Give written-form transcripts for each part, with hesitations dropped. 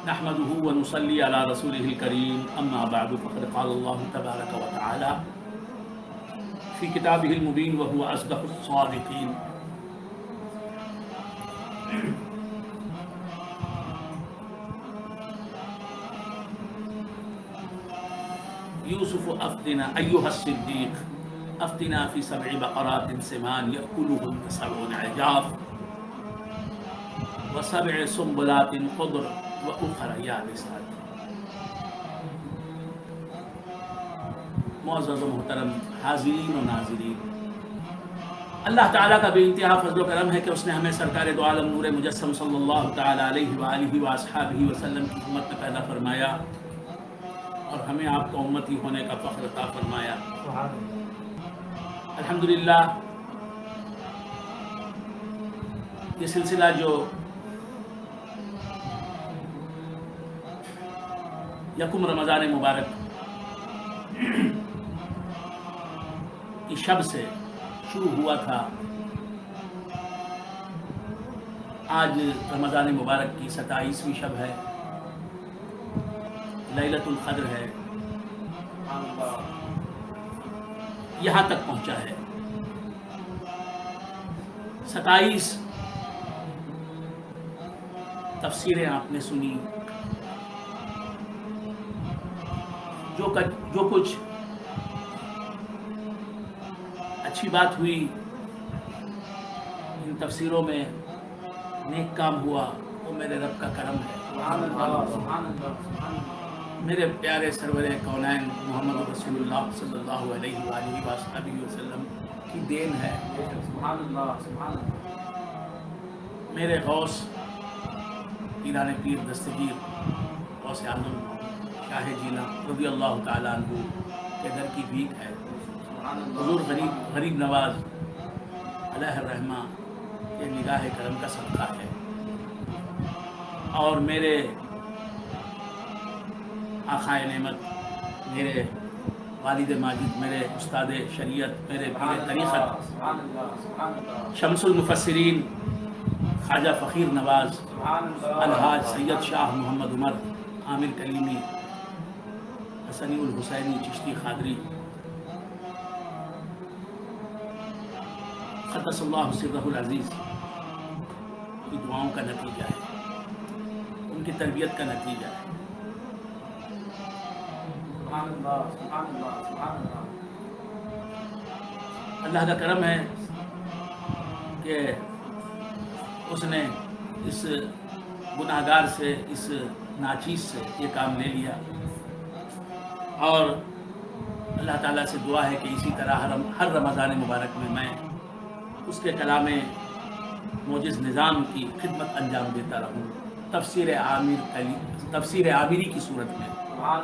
نحمده ونصلي على رسوله الكريم اما بعد فقد قال الله تبارك وتعالى في كتابه المبين وهو اصدق الصادقين يوسف افتنا ايها الصديق افتنا في 7 بقرات سمان يأكلهن 7 عجاف و7 سنبلات خضر وأخر یابسات۔ معزز و محترم حاضرین و ناظرین، اللہ تعالیٰ کا بے انتہا فضل و کرم ہے کہ اس نے ہمیں سرکار دو عالم نور مجسم صلی اللہ تعالیٰ علیہ وآلہ وآصحابہ وسلم کی امت میں پیدا فرمایا اور ہمیں آپ کا امتی ہونے کا فخر عطا فرمایا۔ الحمدللہ یہ سلسلہ جو یکم رمضان مبارک کی شب سے شروع ہوا تھا، آج رمضان مبارک کی 27ویں شب ہے، لیلۃ القدر ہے، یہاں تک پہنچا ہے۔ 27 تفسیریں آپ نے سنی، جو کچھ اچھی بات ہوئی ان تفسیروں میں، نیک کام ہوا، وہ میرے رب کا کرم ہے۔ میرے پیارے سرور کونین محمد رسول اللہ صلی اللہ علیہ وآلہ وسلم کی دین ہے۔ میرے غوث پیران پیر دستگیر غوث اعظم شاہ جینا رضی اللہ تعالیٰ عنہ کے در کی بھیک ہے۔ حضور غریب نواز علیہ الرحمہ کے نگاہ کرم کا صدقہ ہے، اور میرے آقائے نعمت، میرے والد ماجد، میرے استاد شریعت، میرے پیر طریقت شمس المفسرین خواجہ فقیر نواز الحاج سید شاہ محمد عمر عامر کلیمی حسنی الحسینی چشتی قادری قدس اللہ سرہ العزیز کی دعاؤں کا نتیجہ ہے، ان کی تربیت کا نتیجہ ہے۔ اللہ کا کرم ہے کہ اس نے اس گناہگار سے، اس ناچیز سے یہ کام لے لیا، اور اللہ تعالیٰ سے دعا ہے کہ اسی طرح ہر رمضان مبارک میں اس کے کلام موجز نظام کی خدمت انجام دیتا رہوں، تفسیر عامری کی صورت میں، اور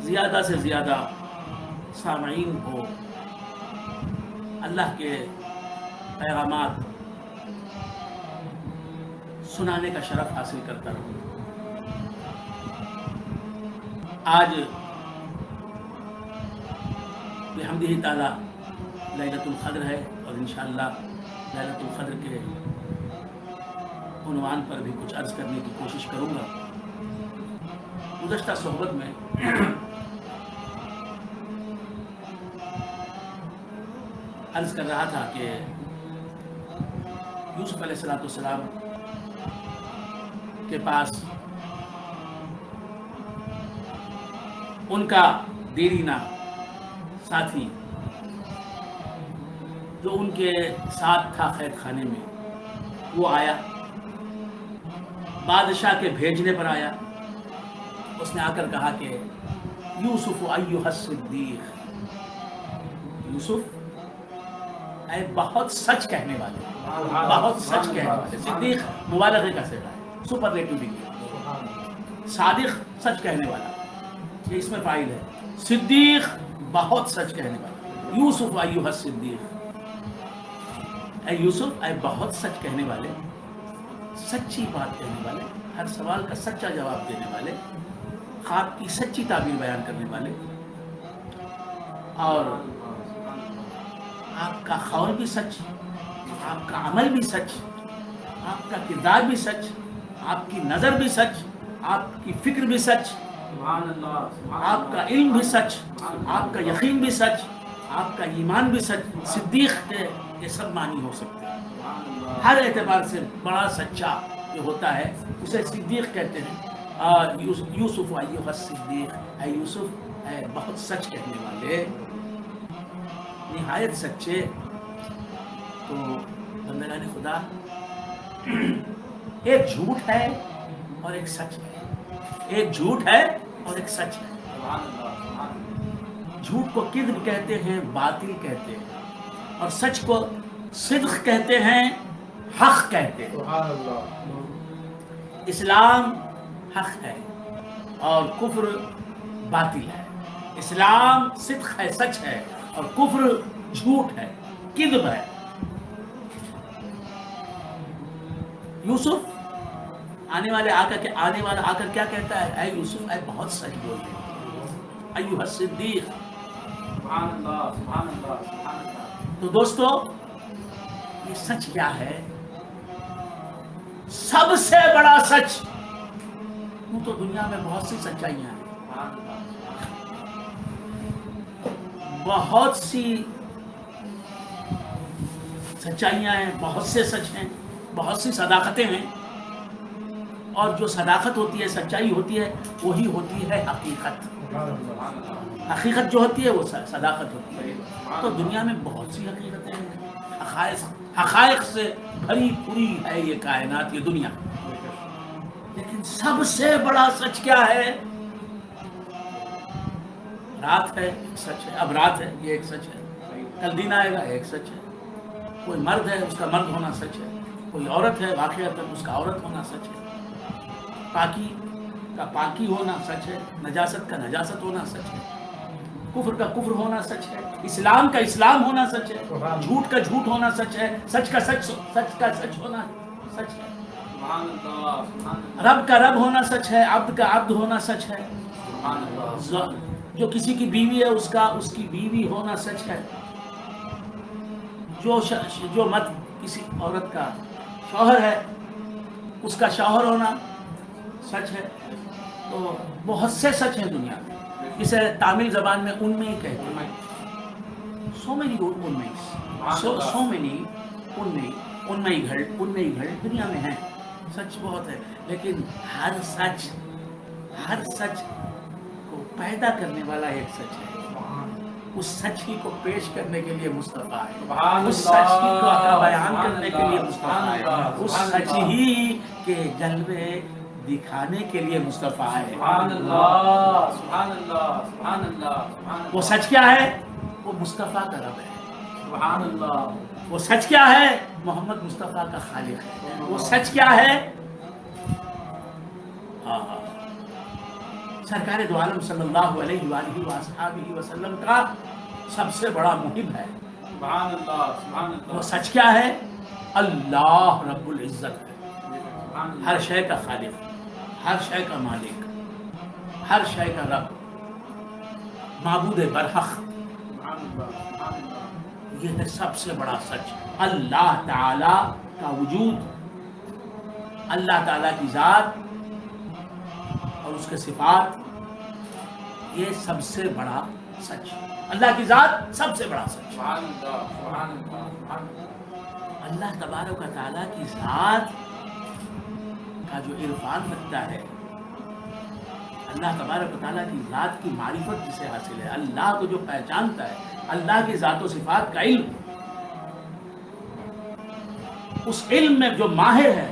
زیادہ سے زیادہ سامعین کو اللہ کے پیغامات سنانے کا شرف حاصل کرتا رہوں۔ آج بحمدہ تعالی لیلۃ القدر ہے، اور انشاءاللہ لیلۃ القدر کے عنوان پر بھی کچھ عرض کرنے کی کوشش کروں گا۔ گزشتہ صحبت میں عرض کر رہا تھا کہ یوسف علیہ السلام کے پاس ان کا دیرینہ ساتھی جو ان کے ساتھ تھا قید خانے میں، وہ آیا، بادشاہ کے بھیجنے پر آیا۔ اس نے آ کر کہا کہ یوسف ایھا الصدیق، یوسف اے بہت سچ کہنے والے، بہت سچ کہنے والے۔ صدیق مبالغے کا صیغہ ہے، سپرلیٹو ڈگری۔ صادق سچ کہنے والا، یہ اس میں فاعل ہے۔ صدیق بہت سچ کہنے والا، یوسف ایھا الصدیق، اے یوسف اے بہت سچ کہنے والے، سچی بات کہنے والے، ہر سوال کا سچا جواب دینے والے، خواب کی سچی تعبیر بیان کرنے والے، اور آپ کا قول بھی سچ، آپ کا عمل بھی سچ، آپ کا کردار بھی سچ، آپ کی نظر بھی سچ، آپ کی فکر بھی سچ، آپ کا علم بھی سچ، آپ کا یقین بھی سچ، آپ کا ایمان بھی سچ۔ صدیق کے یہ سب معنی ہو سکتے ہیں۔ ہر اعتبار سے بڑا سچا جو ہوتا ہے اسے صدیق کہتے ہیں۔ یوسف ایھا الصدیق، اے یوسف اے بہت سچ کہنے والے، نہایت سچے۔ تو بندگان خدا، ایک جھوٹ ہے اور ایک سچ ہے، ایک جھوٹ ہے اور ایک سچ ہے۔ جھوٹ کو کذب کہتے ہیں، باطل کہتے ہیں، اور سچ کو صدق کہتے ہیں، حق کہتے ہیں۔ اسلام حق ہے اور کفر باطل ہے، اسلام صدق ہے، سچ ہے، اور کفر جھوٹ ہے، کذب ہے۔ یوسف آنے والا آ کر کیا کہتا ہے؟ اے یوسف اے بہت سچ بول رہے، ایھا الصدیق۔ تو دوستو، یہ سچ کیا ہے؟ سب سے بڑا سچ، تو دنیا میں بہت سی سچائیاں ہیں، بہت سی سچائیاں ہیں، بہت سے سچ ہیں، بہت سی صداقتیں ہیں، اور جو صداقت ہوتی ہے، سچائی ہوتی ہے، وہی ہوتی ہے حقیقت۔ حقیقت جو ہوتی ہے وہ صداقت ہوتی ہے۔ تو دنیا میں بہت سی حقیقتیں ہیں، حقائق سے بھری پوری ہے یہ کائنات، یہ دنیا، لیکن سب سے بڑا سچ کیا ہے؟ رات ہے، سچ ہے، اب رات ہے، یہ ایک سچ ہے۔ کل دن آئے گا، ایک سچ ہے۔ کوئی مرد ہے، اس کا مرد ہونا سچ ہے۔ کوئی عورت ہے، واقعات اس کا عورت ہونا سچ ہے۔ پاکی کا پاکی ہونا سچ ہے، نجاست کا نجاست ہونا سچ ہے، کفر کا کفر ہونا سچ ہے، اسلام کا اسلام ہونا سچ ہے، جھوٹ کا جھوٹ ہونا سچ ہے، سچ کا سچ ہونا سچ ہے، رب کا رب ہونا سچ ہے، عبد کا عبد ہونا سچ ہے، جو کسی کی بیوی ہے اس کی بیوی ہونا سچ ہے، جو مرد کسی عورت کا شوہر ہے اس کا شوہر ہونا سچ ہے۔ تو بہت سے سچ ہیں دنیا میں، جسے تامل زبان میں انمئی کہتے ہیں۔ انمئی گھڑ دنیا میں ہیں، سچ بہت ہے، لیکن ہر سچ کو پیدا کرنے والا ایک سچ ہے۔ اس سچ ہی کو پیش کرنے کے لیے مصطفیٰ ہے، اس سچ ہی کو بیان کرنے کے لیے مصطفیٰ ہے، اس سچ ہی کے جلوے دکھانے کے لیے مصطفیٰ ہے۔ سبحان اللہ۔ وہ سچ کیا ہے؟ وہ مصطفیٰ کا رب ہے۔ سبحان اللہ۔ وہ سچ کیا ہے؟ محمد مصطفیٰ کا خالق ہے۔ وہ سچ کیا ہے؟ سرکار دو عالم صلی اللہ علیہ وآلہ وآصحابہ وسلم کا سب سے بڑا محب ہے۔ سبحان اللہ، سبحان اللہ۔ وہ سچ کیا ہے؟ اللہ رب العزت ہے، ہر شے کا خالق، ہر شے کا مالک، ہر شے کا رب، معبود برحق۔ یہ ہے سب سے بڑا سچ، اللہ تعالی کا وجود، اللہ تعالی کی ذات اور اس کے صفات، یہ سب سے بڑا سچ، اللہ کی ذات سب سے بڑا سچ۔ سبحان اللہ، سبحان اللہ، سبحان اللہ۔ اللہ تبارک و تعالیٰ کی ذات کا جو عرفان رکھتا ہے، اللہ تبارک و تعالیٰ کی ذات کی معرفت جسے حاصل ہے، اللہ کو جو پہچانتا ہے، اللہ کی ذات و صفات کا علم، اس علم میں جو ماہر ہے،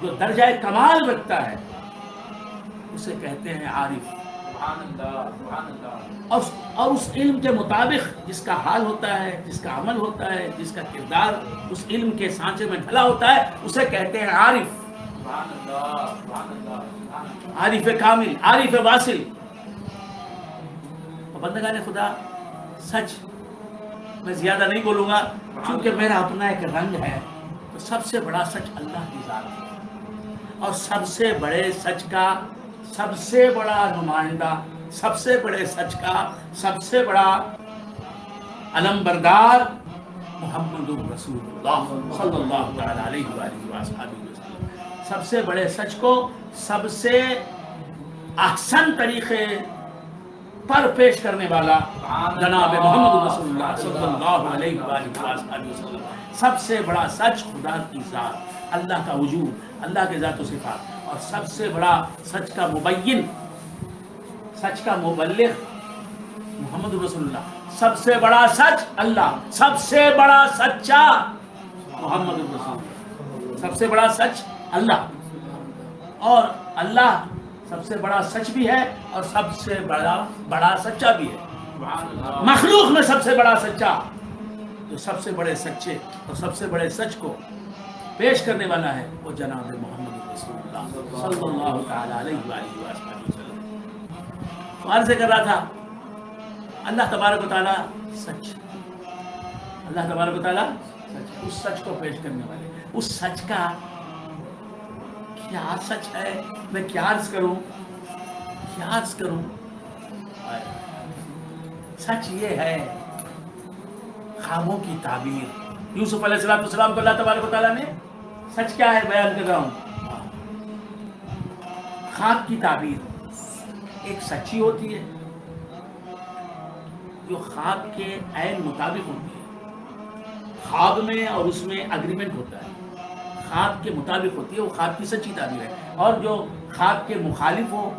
جو درجہ کمال رکھتا ہے، اسے کہتے ہیں عارف۔ سبحان اللہ، سبحان اللہ۔ اور اس علم کے مطابق جس کا حال ہوتا ہے، جس کا عمل ہوتا ہے، جس کا کردار اس علم کے سانچے میں ڈھلا ہوتا ہے، اسے کہتے ہیں عارف۔ سبحان اللہ، سبحان اللہ، سبحان اللہ۔ عارف کامل، عارف واصل۔ اور بندگان خدا، سچ میں زیادہ نہیں بولوں گا کیونکہ میرا اپنا ایک رنگ ہے، تو سب سے بڑا سچ اللہ کی ذات ہے، اور سب سے بڑے سچ کا سب سے بڑا نمائندہ، سب سے بڑے سچ کا سب سے بڑا علم بردار محمد الرسول اللہ صلی اللہ علیہ وآلہ وسلم۔ سب سے بڑے سچ کو سب سے احسن طریقے پر پیش کرنے والا جناب محمد رسول اللہ صلی اللہ علیہ وآلہ وسلم. سب سے بڑا سچ خدا کی ذات، اللہ کا وجود، اللہ کے ذات و صفات، اور سب سے بڑا سچ کا مبین، سچ کا مبلغ محمد رسول اللہ. سب سے بڑا سچ اللہ، سب سے بڑا سچا محمد رسول اللہ. سب سے بڑا سچ اللہ، اور اللہ سب سے بڑا سچ بھی ہے اور سب سے بڑا سچا بھی ہے. مخلوق میں سب سے بڑا سچا، جو سب سے بڑے سچے اور سب سے بڑے سچ کو پیش کرنے والا ہے، وہ جناب محمد رسول اللہ صلی اللہ تعالی علیہ وآلہ وسلم. عرض کر رہا تھا اللہ تبارک و تعالیٰ سچ، اللہ تبارک و تعالیٰ سچ، اس سچ کو پیش کرنے والے. اس سچ کا کیا سچ ہے، میں کیا عرض کروں، کیا عرض کروں. سچ یہ ہے خوابوں کی تعبیر. یوسف علیہ السلام کو اللہ تبارک و تعالیٰ نے سچ کیا ہے بیان کر رہا ہوں. خواب کی تعبیر ایک سچی ہوتی ہے جو خواب کے عین مطابق ہوتی ہے. خواب میں اور اس میں اگریمنٹ ہوتا ہے، خواب کے مطابق ہوتی ہے، وہ خواب کی سچی تعبیر ہے. اور جو خواب کے مخالف ہو،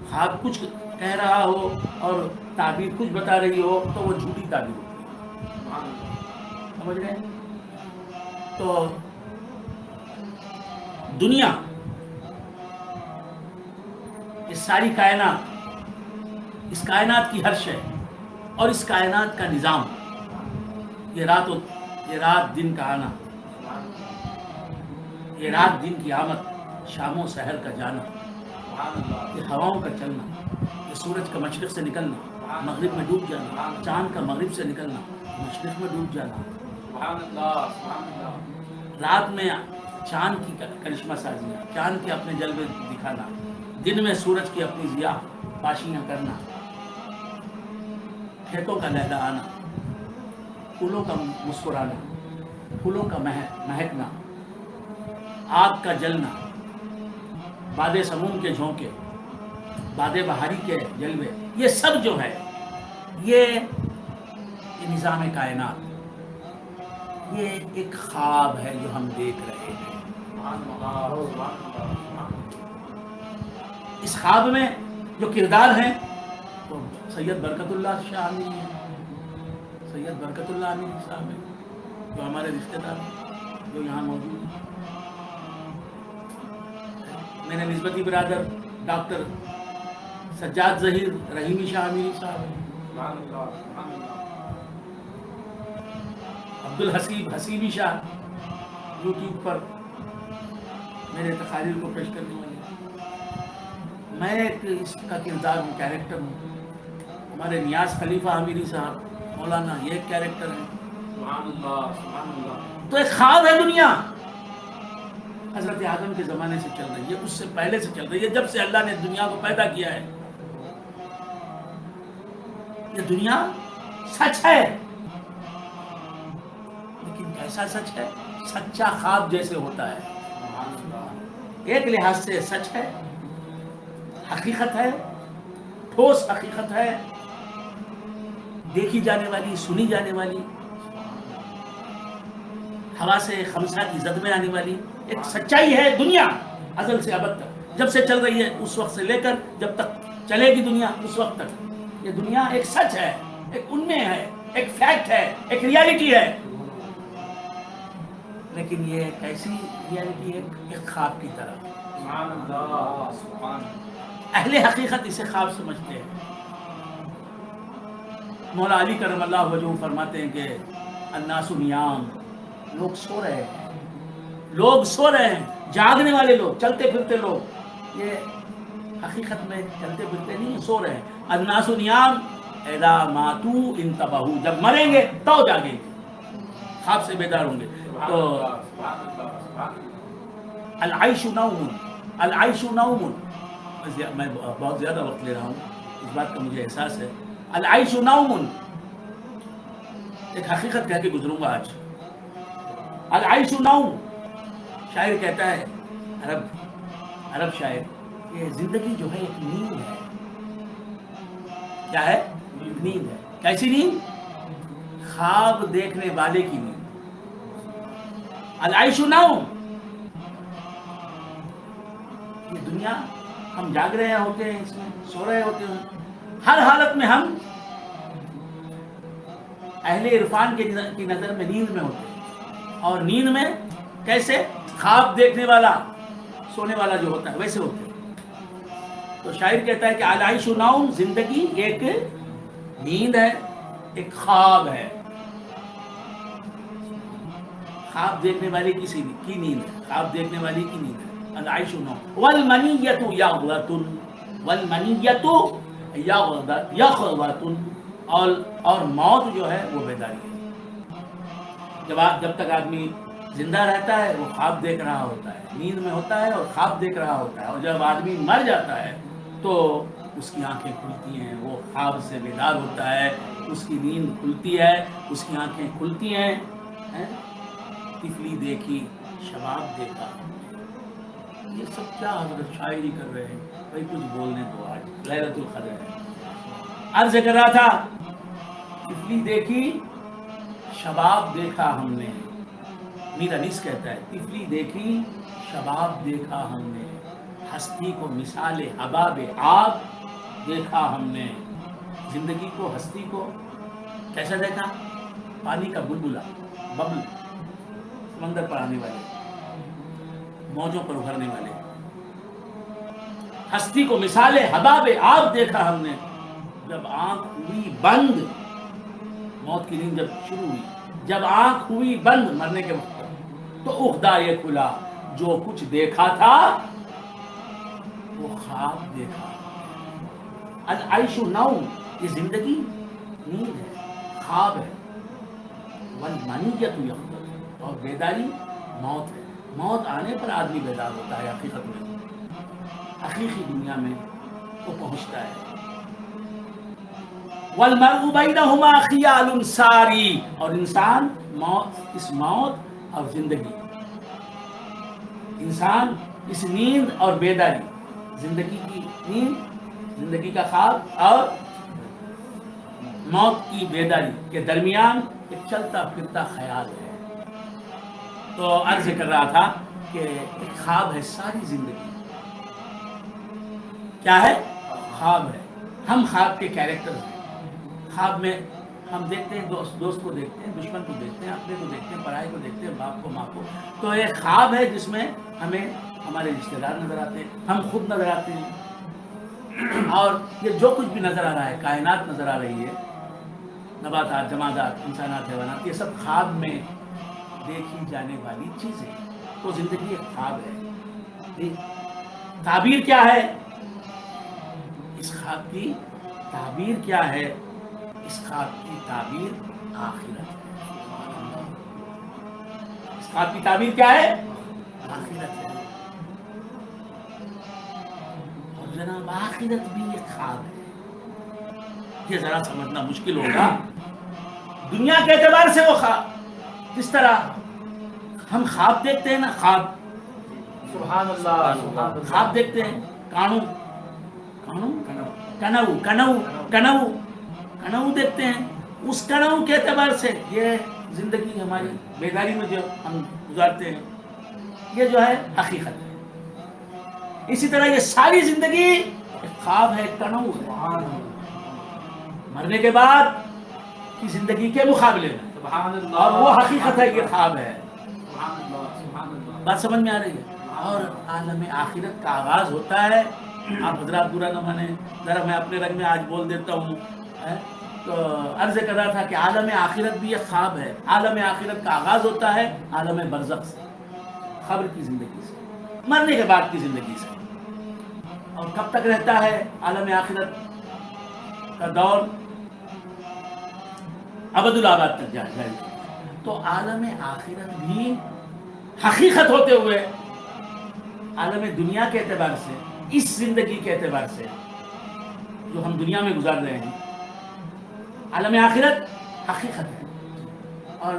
خواب کچھ کہہ رہا ہو اور تعبیر کچھ بتا رہی ہو، تو وہ جھوٹی تعبیر ہوتی ہے. سمجھ رہے ہیں؟ تو دنیا، یہ ساری کائنات، اس کائنات کی ہر شے اور اس کائنات کا نظام، یہ رات دن کا آنا، یہ رات دن کی آمد، شام و سحر کا جانا، یہ ہواؤں کا چلنا، یہ سورج کا مشرق سے نکلنا، مغرب میں ڈوب جانا، چاند کا مغرب سے نکلنا، مشرق میں ڈوب جانا، رات میں چاند کی کرشمہ سازیاں، چاند کے اپنے جلوے دکھانا، دن میں سورج کی اپنی ضیاء پاشیاں کرنا، کھیتوں کا لہلہانا، پھولوں کا مسکرانا، پھولوں کا مہکنا، آگ کا جلنا، باد سموم کے جھونکے، باد بہاری کے جلوے، یہ سب جو ہے یہ نظام کائنات، یہ ایک خواب ہے جو ہم دیکھ رہے ہیں. اس خواب میں جو کردار ہیں وہ سید برکت اللہ شاہ امینی ہیں، سید برکت اللہ امینی صاحب ہیں، جو ہمارے رشتہ دار ہیں، جو یہاں موجود ہیں. میرے نسبتی برادر ڈاکٹر سجاد ظہیر رحیمی شاہ امینی صاحب ہیں، عبدالحسیب حسیبی شاہ یوٹیوب پر میرے تقاریر کو پیش کرنے والے. میں ایک اس کا کردار ہوں، کیریکٹر ہوں. ہمارے نیاز خلیفہ امیری صاحب مولانا یہ ایک کیریکٹر ہے. تو ایک خواب ہے دنیا، حضرت آدم کے زمانے سے چل رہی ہے، اس سے پہلے سے چل رہی ہے، جب سے اللہ نے دنیا کو پیدا کیا ہے. یہ دنیا سچ ہے، لیکن کیسا سچ ہے؟ سچا خواب جیسے ہوتا ہے. ایک لحاظ سے سچ ہے، حقیقت ہے، ٹھوس حقیقت ہے، دیکھی جانے والی، سنی جانے والی، حواس خمسہ کی زد میں آنے والی ایک سچائی ہے. دنیا ازل سے ابد تک، جب سے چل رہی ہے اس وقت سے لے کر جب تک چلے گی دنیا اس وقت تک، یہ دنیا ایک سچ ہے، ایک انمے ہے، ایک فیکٹ ہے، ایک ریالٹی ہے. لیکن یہ کیسی ریالٹی ہے؟ ایک خواب کی طرح. اہل حقیقت اسے خواب سمجھتے ہیں. مولا علی کرم اللہ وجہہ فرماتے ہیں کہ الناس نیام، لوگ سو رہے ہیں، لوگ سو رہے ہیں، جاگنے والے لوگ، چلتے پھرتے لوگ، یہ حقیقت میں چلتے پھرتے نہیں، سو رہے ہیں. الناس نیام اذا ماتوا انتبہوا، جب مریں گے تو جاگیں گے، خواب سے بیدار ہوں گے. تو العیش نوم، العیش نوم، میں بہت زیادہ وقت لے رہا ہوں، اس بات کا مجھے احساس ہے. العیش نوم، ایک حقیقت کہہ کے گزروں گا آج. العیش نوم، شاعر کہتا ہے عرب عرب شاعر، یہ زندگی جو ہے ایک نیند ہے. کیا ہے؟ نیند ہے. کیسی نیند؟ خواب دیکھنے والے کی نیند. العیش نوم. یہ دنیا ہم جاگ رہے ہوتے ہیں، اس میں سو رہے ہوتے ہیں، ہر حالت میں ہم اہل عرفان کی نظر میں نیند میں ہوتے ہیں. اور نیند میں کیسے؟ خواب دیکھنے والا، سونے والا جو ہوتا ہے ویسے ہوتے ہیں. تو شاعر کہتا ہے کہ العیش نوم، زندگی ایک نیند ہے، ایک خواب ہے. خواب دیکھنے والے کی نیند ہے، خواب دیکھنے والی کی نیند ہے. العیش نوم. والمنیۃ یغلۃ، والمنیۃ یغلۃ، اور موت جو ہے وہ بیداری ہے. جب تک آدمی زندہ رہتا ہے وہ خواب دیکھ رہا ہوتا ہے، نیند میں ہوتا ہے اور خواب دیکھ رہا ہوتا ہے. اور جب آدمی مر جاتا ہے تو اس کی آنکھیں کھلتی ہیں، وہ خواب سے بیدار ہوتا ہے، اس کی نیند کھلتی ہے، اس کی آنکھیں کھلتی ہیں. طفلی دیکھی، شباب دیکھا. یہ سب کیا حضرت شاعری کر رہے ہیں؟ بھائی کچھ بولنے تو آج لیلۃ القدر ہے. عرض کر رہا تھا، طفلی دیکھی، شباب دیکھا ہم نے. میر انیس کہتا ہے طفلی دیکھی، شباب دیکھا ہم نے، ہستی کو مثال حباب آب دیکھا ہم نے. زندگی کو، ہستی کو کیسا دیکھا؟ پانی کا بلبلا، ببل، سمندر پر آنے والے، موجوں پر ابھرنے والے. ہستی کو مثال حباب آب دیکھا ہم نے. جب آنکھ ہوئی بند، موت کی نیند جب شروع ہوئی، جب آنکھ ہوئی بند مرنے کے وقت، تو عقدہ یہ کھلا، جو کچھ دیکھا تھا وہ خواب دیکھا. العیش نوم، یہ زندگی نیند ہے، خواب ہے. والمنیۃ یغلۃ، اور بیداری موت ہے. موت آنے پر آدمی بیدار ہوتا ہے. حقیقت میں حقیقی دنیا میں وہ پہنچتا ہے. والمرء بینہما خیال ساری، اور انسان اس موت اور زندگی، انسان اس نیند اور بیداری، زندگی کی نیند، زندگی کا خواب اور موت کی بیداری کے درمیان ایک چلتا پھرتا خیال ہے. تو عرض کر رہا تھا کہ ایک خواب ہے ساری زندگی. کیا ہے؟ خواب ہے. ہم خواب کے کیریکٹر ہیں. خواب میں ہم دیکھتے ہیں دوست کو دیکھتے ہیں، دشمن کو دیکھتے ہیں، اپنے کو دیکھتے ہیں، پڑھائی کو دیکھتے ہیں، باپ کو، ماں کو. تو ایک خواب ہے جس میں ہمیں ہمارے رشتے دار نظر آتے ہیں، ہم خود نظر آتے ہیں، اور یہ جو کچھ بھی نظر آ رہا ہے، کائنات نظر آ رہی ہے، نباتات، جمادات، انسانات، حیوانات، یہ سب خواب میں دیکھی جانے والی چیزیں. تو زندگی ایک خواب ہے. تعبیر کیا ہے اس خواب کی؟ تعبیر کیا ہے اس خواب کی؟ تعبیر آخرت ہے. اس خواب کی تعبیر کیا ہے؟ آخرت ہے. اور جناب آخرت بھی ایک خواب ہے. یہ ذرا سمجھنا مشکل ہوگا. دنیا کے اعتبار سے وہ خواب، جس طرح ہم خواب دیکھتے ہیں نا، خواب، سبحان اللہ، سبحان اللہ. خواب دیکھتے ہیں، کانو کنو کنو کنو کنو دیکھتے ہیں. اس کنو کے اعتبار سے یہ زندگی ہماری بیداری میں جو ہم گزارتے ہیں، یہ جو ہے حقیقت ہے. اسی طرح یہ ساری زندگی ایک خواب ہے، کنو ہے. مرنے کے بعد کی زندگی کے مقابلے میں، سبحان اللہ. اور وہ حقیقت ہے، یہ خواب ہے. سبحان اللہ، سبحان اللہ. بات سمجھ میں آ رہی ہے؟ اور عالم آخرت کا آغاز ہوتا ہے. آپ حضرات برا نہ مانیں، ذرا میں اپنے رنگ میں آج بول دیتا ہوں. تو عرض کر رہا تھا کہ عالم آخرت بھی ایک خواب ہے. عالم آخرت کا آغاز ہوتا ہے عالم برزخ سے، قبر کی زندگی سے، مرنے کے بعد کی زندگی سے. اور کب تک رہتا ہے عالم آخرت کا دور؟ ابد الآباد تک جائے. تو عالم آخرت بھی حقیقت ہوتے ہوئے عالم دنیا کے اعتبار سے، اس زندگی کے اعتبار سے جو ہم دنیا میں گزار رہے ہیں، عالم آخرت حقیقت ہے. اور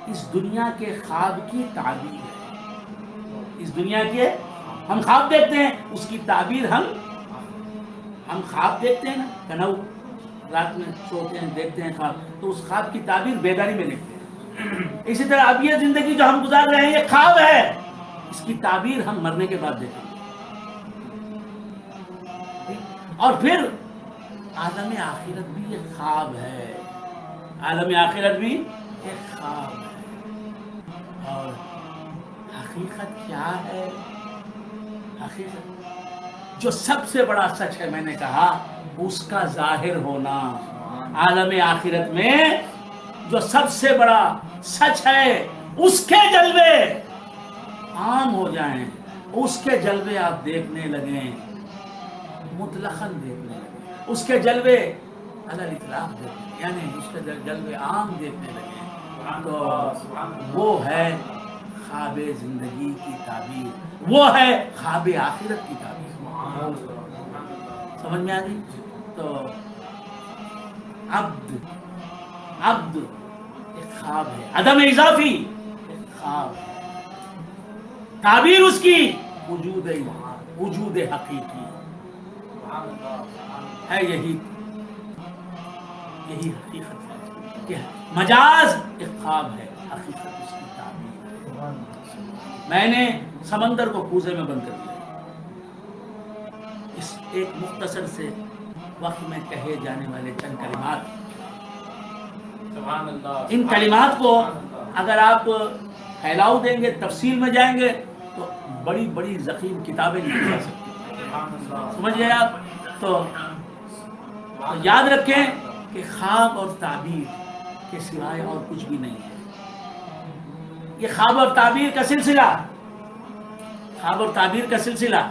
اس دنیا کے خواب کی تعبیر ہے. اس دنیا کے ہم خواب دیکھتے ہیں، اس کی تعبیر ہم خواب دیکھتے ہیں نا، کنو رات میں سوتے ہیں دیکھتے ہیں خواب، تو اس خواب کی تعبیر بیداری میں دیکھتے ہیں۔ اسی طرح اب یہ زندگی جو ہم گزار رہے ہیں یہ خواب ہے، اس کی تعبیر ہم مرنے کے بعد دیکھیں گے۔ اور پھر عالم آخرت بھی ایک خواب ہے، عالم آخرت بھی ایک خواب ہے۔ اور حقیقت کیا ہے؟ حقیقت جو سب سے بڑا سچ ہے، میں نے کہا اس کا ظاہر ہونا۔ عالم آخرت میں جو سب سے بڑا سچ ہے اس کے جلوے عام ہو جائیں، اس کے جلوے آپ دیکھنے لگیں، مطلقاً دیکھنے لگیں، اس کے جلوے علی الاطلاق دیکھنے، یعنی اس کے جلوے عام دیکھنے لگیں، تو وہ ہے خواب زندگی کی تعبیر، وہ ہے خواب آخرت کی تعبیر۔ سمجھ میں آ گئی؟ تو عبد ایک خواب ہے، عدم اضافی ایک خواب ہے، تعبیر اس کی وجود حقیقی ہے۔ یہی حقیقت ہے کہ مجاز ایک خواب ہے، حقیقت اس کی تعبیر ہے۔ میں نے سمندر کو کوزے میں بند کر دیا، اس ایک مختصر سے وقت میں کہے جانے والے چند کلمات، ان کلمات کو اگر آپ پھیلاؤ دیں گے، تفصیل میں جائیں گے تو بڑی بڑی ضخیم کتابیں لکھی جا سکتی ہیں۔ سمجھ گئے آپ؟ تو یاد رکھیں کہ خواب اور تعبیر کے سوائے اور کچھ بھی نہیں ہے۔ یہ خواب اور تعبیر کا سلسلہ، خواب اور تعبیر کا سلسلہ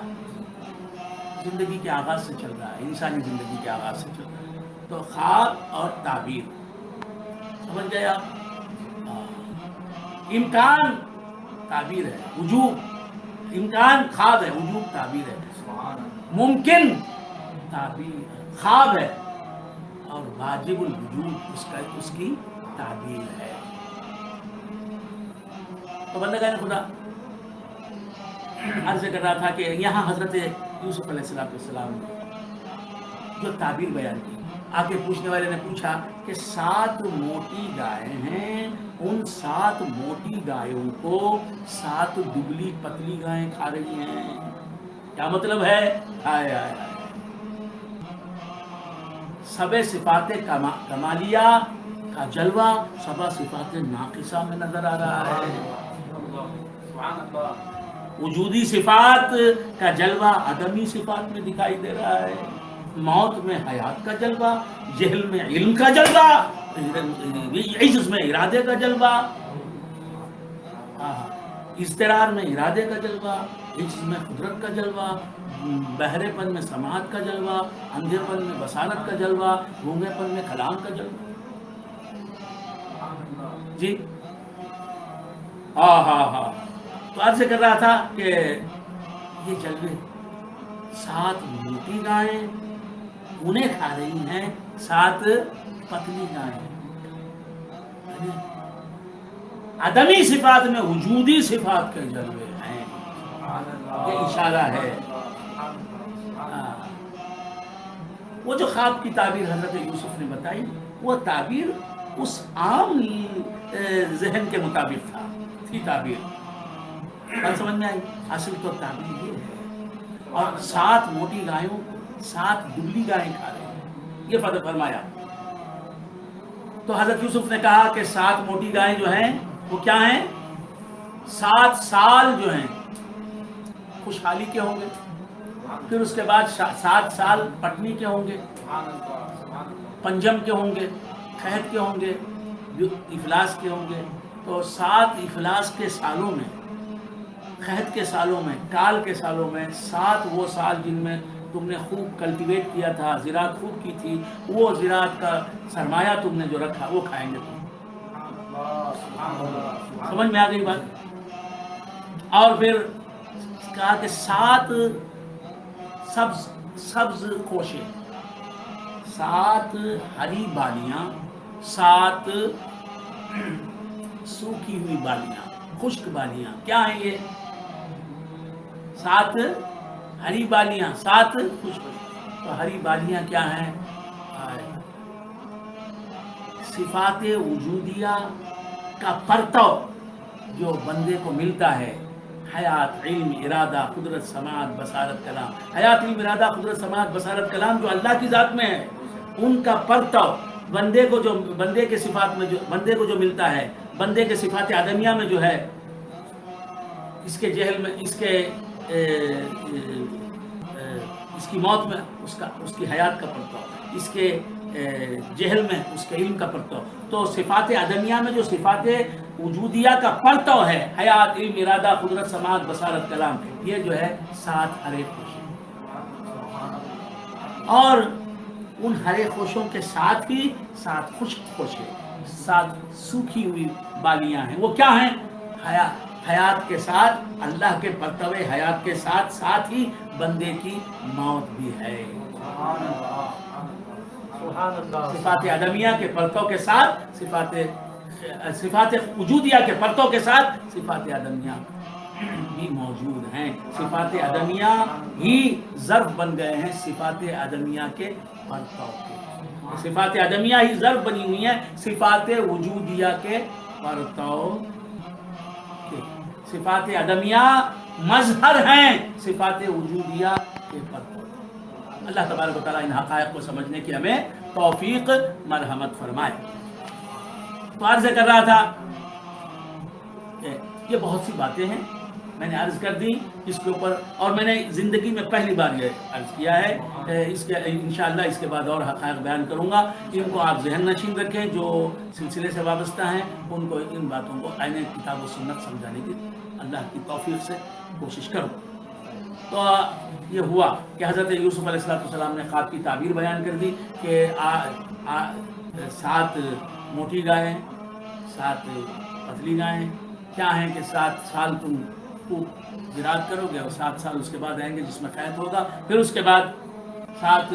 زندگی کے آغاز سے چل رہا ہے، انسانی زندگی کے آغاز سے چل رہا ہے۔ تو خواب اور تعبیر، سمجھ گئے آپ؟ امکان تعبیر ہے، وجوب امکان خواب ہے، وجوب تعبیر ہے، ممکن تعبیر خواب ہے، اور واجب الوجود اس کی تعبیر ہے۔ تو بندگان خدا عرض کر رہا تھا کہ یہاں حضرت یوسف علیہ السلام نے جو تعبیر بیان کی، آگے پوچھنے والے نے پوچھا کہ 7 موٹی گائیں ہیں، ان 7 موٹی گایوں کو 7 دبلی پتلی گائیں کھا رہی ہیں، کیا مطلب ہے؟ آئے آئے آئے سبع صفات کمالیہ کا جلوہ 7 صفات ناقصہ میں نظر آ رہا ہے، وجودی صفات کا جلوہ عدمی صفات میں دکھائی دے رہا ہے، موت میں حیات کا جلوہ، جہل میں علم کا جلوہ، عجز میں ارادے کا جلوہ، اضطرار میں ارادے کا جلوہ، عجز میں قدرت کا جلوہ، بہرے پن میں سماعت کا جلوہ، اندھے پن میں بصارت کا جلوہ، گونگے پن میں کلام کا جلوہ۔ جی ہاں تو عرض کر رہا تھا کہ یہ جلوے 7 موٹی گائیں انہیں کھا رہی ہیں، 7 پتلی گائیں، عدمی صفات میں وجودی صفات کے جلوے ہیں، یہ اشارہ ہے۔ وہ جو خواب کی تعبیر حضرت یوسف نے بتائی، وہ تعبیر اس عام ذہن کے مطابق تھی تعبیر، بات سمجھ میں آئی؟ اصل تو تعبیر یہ ہے، اور 7 موٹی گایوں 7 دبلی گائیں کھا رہے ہیں، یہ فتح فرمایا۔ تو حضرت یوسف نے کہا کہ 7 موٹی گائیں جو ہیں وہ کیا ہیں؟ 7 سال جو ہیں خوشحالی کے ہوں گے، پھر اس کے بعد 7 سال پٹنی کے ہوں گے، پنجم کے ہوں گے، قحط کے ہوں گے، افلاس کے ہوں گے۔ تو 7 افلاس کے سالوں میں، قحط کے سالوں میں، کال کے سالوں میں، 7 وہ سال جن میں تم نے خوب کلٹیویٹ کیا تھا، زراعت خوب کی تھی، وہ زراعت کا سرمایہ تم نے جو رکھا وہ کھائیں گے تم۔ سمجھ میں آ گئی بات؟ اور پھر کہا کہ 7 سبز کوشے، 7 ہری بالیاں، 7 سوکھی ہوئی بالیاں، خشک بالیاں، کیا ہیں یہ؟ 7 ہری بالیاں 7 خشک. تو ہری بالیاں کیا ہیں؟ صفات وجودیہ کا پرتو جو بندے کو ملتا ہے. حیات، علم، ارادہ، قدرت، سماعت، بصارت، کلام. حیات، علم، ارادہ، قدرت، سماعت، بصارت، کلام جو اللہ کی ذات میں ہے، ان کا پرتو بندے کو جو بندے کے صفات میں جو بندے کو جو ملتا ہے، بندے کے صفات آدمیہ میں جو ہے، اس کے جہل میں، اس کی موت میں اس کی حیات کا پرتو، اس کے جہل میں اس کے علم کا پرتو. تو صفات آدمیہ میں جو صفات وجودیہ کا پرتو ہے، حیات، علم، ارادہ، قدرت، سماعت، بصارت، کلام، یہ جو ہے 7 ہرے خوشیں. اور ان ہرے خوشوں کے ساتھ ہی 7 خشک خوشیں، 7 سوکھی ہوئی بالیاں ہیں. وہ کیا ہیں؟ حیات کے ساتھ اللہ کے پرتوے حیات کے ساتھ ساتھ ہی بندے کی موت بھی ہے. صفات آدمیہ کے پرتو کے ساتھ صفات وجودیہ کے پرتو کے ساتھ صفات آدمیہ بھی موجود ہیں. صفات آدمیہ ہی ظرف بن گئے ہیں صفات آدمیہ کے پرتو کے. صفات آدمیہ ہی ظرف بنی ہوئی ہیں صفات وجودیہ کے پرتو کے. صفات آدمیہ مظہر ہیں صفات وجودیہ کے پرتو. اللہ تبارک و تعالیٰ ان حقائق کو سمجھنے کی ہمیں توفیق مرحمت فرمائے. تو عرض کر رہا تھا کہ یہ بہت سی باتیں ہیں میں نے عرض کر دی اس کے اوپر، اور میں نے زندگی میں پہلی بار یہ عرض کیا ہے. اس کے انشاءاللہ اس کے بعد اور حقائق بیان کروں گا. ان کو آپ ذہن نشین رکھیں. جو سلسلے سے وابستہ ہیں ان کو ان باتوں کو عین کتاب و سنت سمجھانے کی اللہ کی توفیق سے کوشش کروں. تو یہ ہوا کہ حضرت یوسف علیہ السلام نے خواب کی تعبیر بیان کر دی کہ 7 موٹی گائیں، 7 پتلی گائیں. کیا ہیں کہ 7 سال تم زراعت کرو گے اور 7 سال اس کے بعد آئیں گے جس میں قحط ہوگا. پھر اس کے بعد 7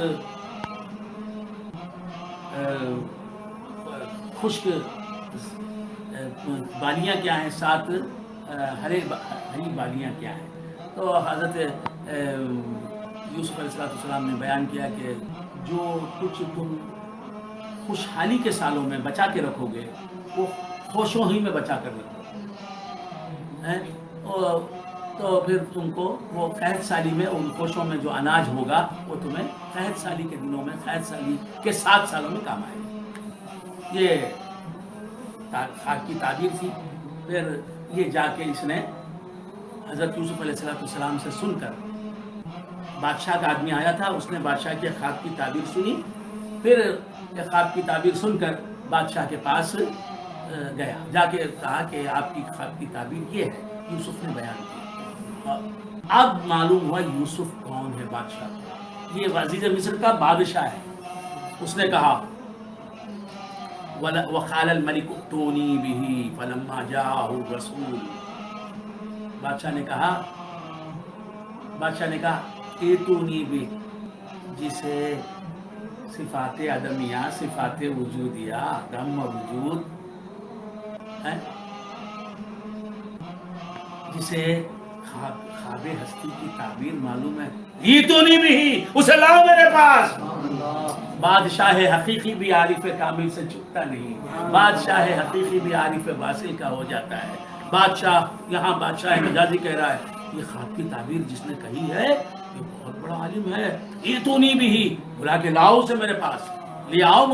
خشک بالیاں کیا ہیں، 7 ہری بالیاں کیا ہیں. تو حضرت یوسف علیہ السلام نے بیان کیا کہ جو کچھ تم خوشحالی کے سالوں میں بچا کے رکھو گے وہ خوشوں ہی میں بچا کر رکھو. تو پھر تم کو وہ قحط سالی میں ان خوشوں میں جو اناج ہوگا وہ تمہیں قحط سالی کے دنوں میں، قحط سالی کے 7 سالوں میں کام آئے گا. یہ خواب کی تعبیر تھی. پھر یہ جا کے اس نے حضرت یوسف علیہ السلام سے سن کر، بادشاہ کا آدمی آیا تھا، اس نے بادشاہ کے خواب کی تعبیر سنی. پھر یہ خواب کی تعبیر سن کر بادشاہ کے پاس گیا، جا کے کہا کہ آپ کی خواب کی تعبیر یہ ہے. یوسف نے بیان کی. اب معلوم ہوا یوسف کون ہے. بادشاہ یہ عزیز مصر کا بادشاہ ہے. اس نے کہا وَقَالَ الْمَلِكُ ائْتُونِي بِهِ فَلَمَّا جَاءَهُ الرَّسُولُ. بادشاہ نے کہا ایتونی بھی، جسے صفات عدمیہ، صفات وجودیہ، عدم و وجود ہے، جسے خواب ہستی کی تعبیر معلوم ہے، ایتونی بھی، اسے لاؤ میرے پاس. بادشاہ حقیقی بھی عارف کامل سے چکتا نہیں. بادشاہ حقیقی بھی عارف واصل کا ہو جاتا ہے. بادشاہ یہاں بادشاہ مجازی کہہ رہا ہے یہ خواب کی تعبیر جس نے کہی ہے یہ بہت بڑا عالم ہے. ایتونی بھی، بلا کے لاؤ اسے میرے پاس، لے آؤ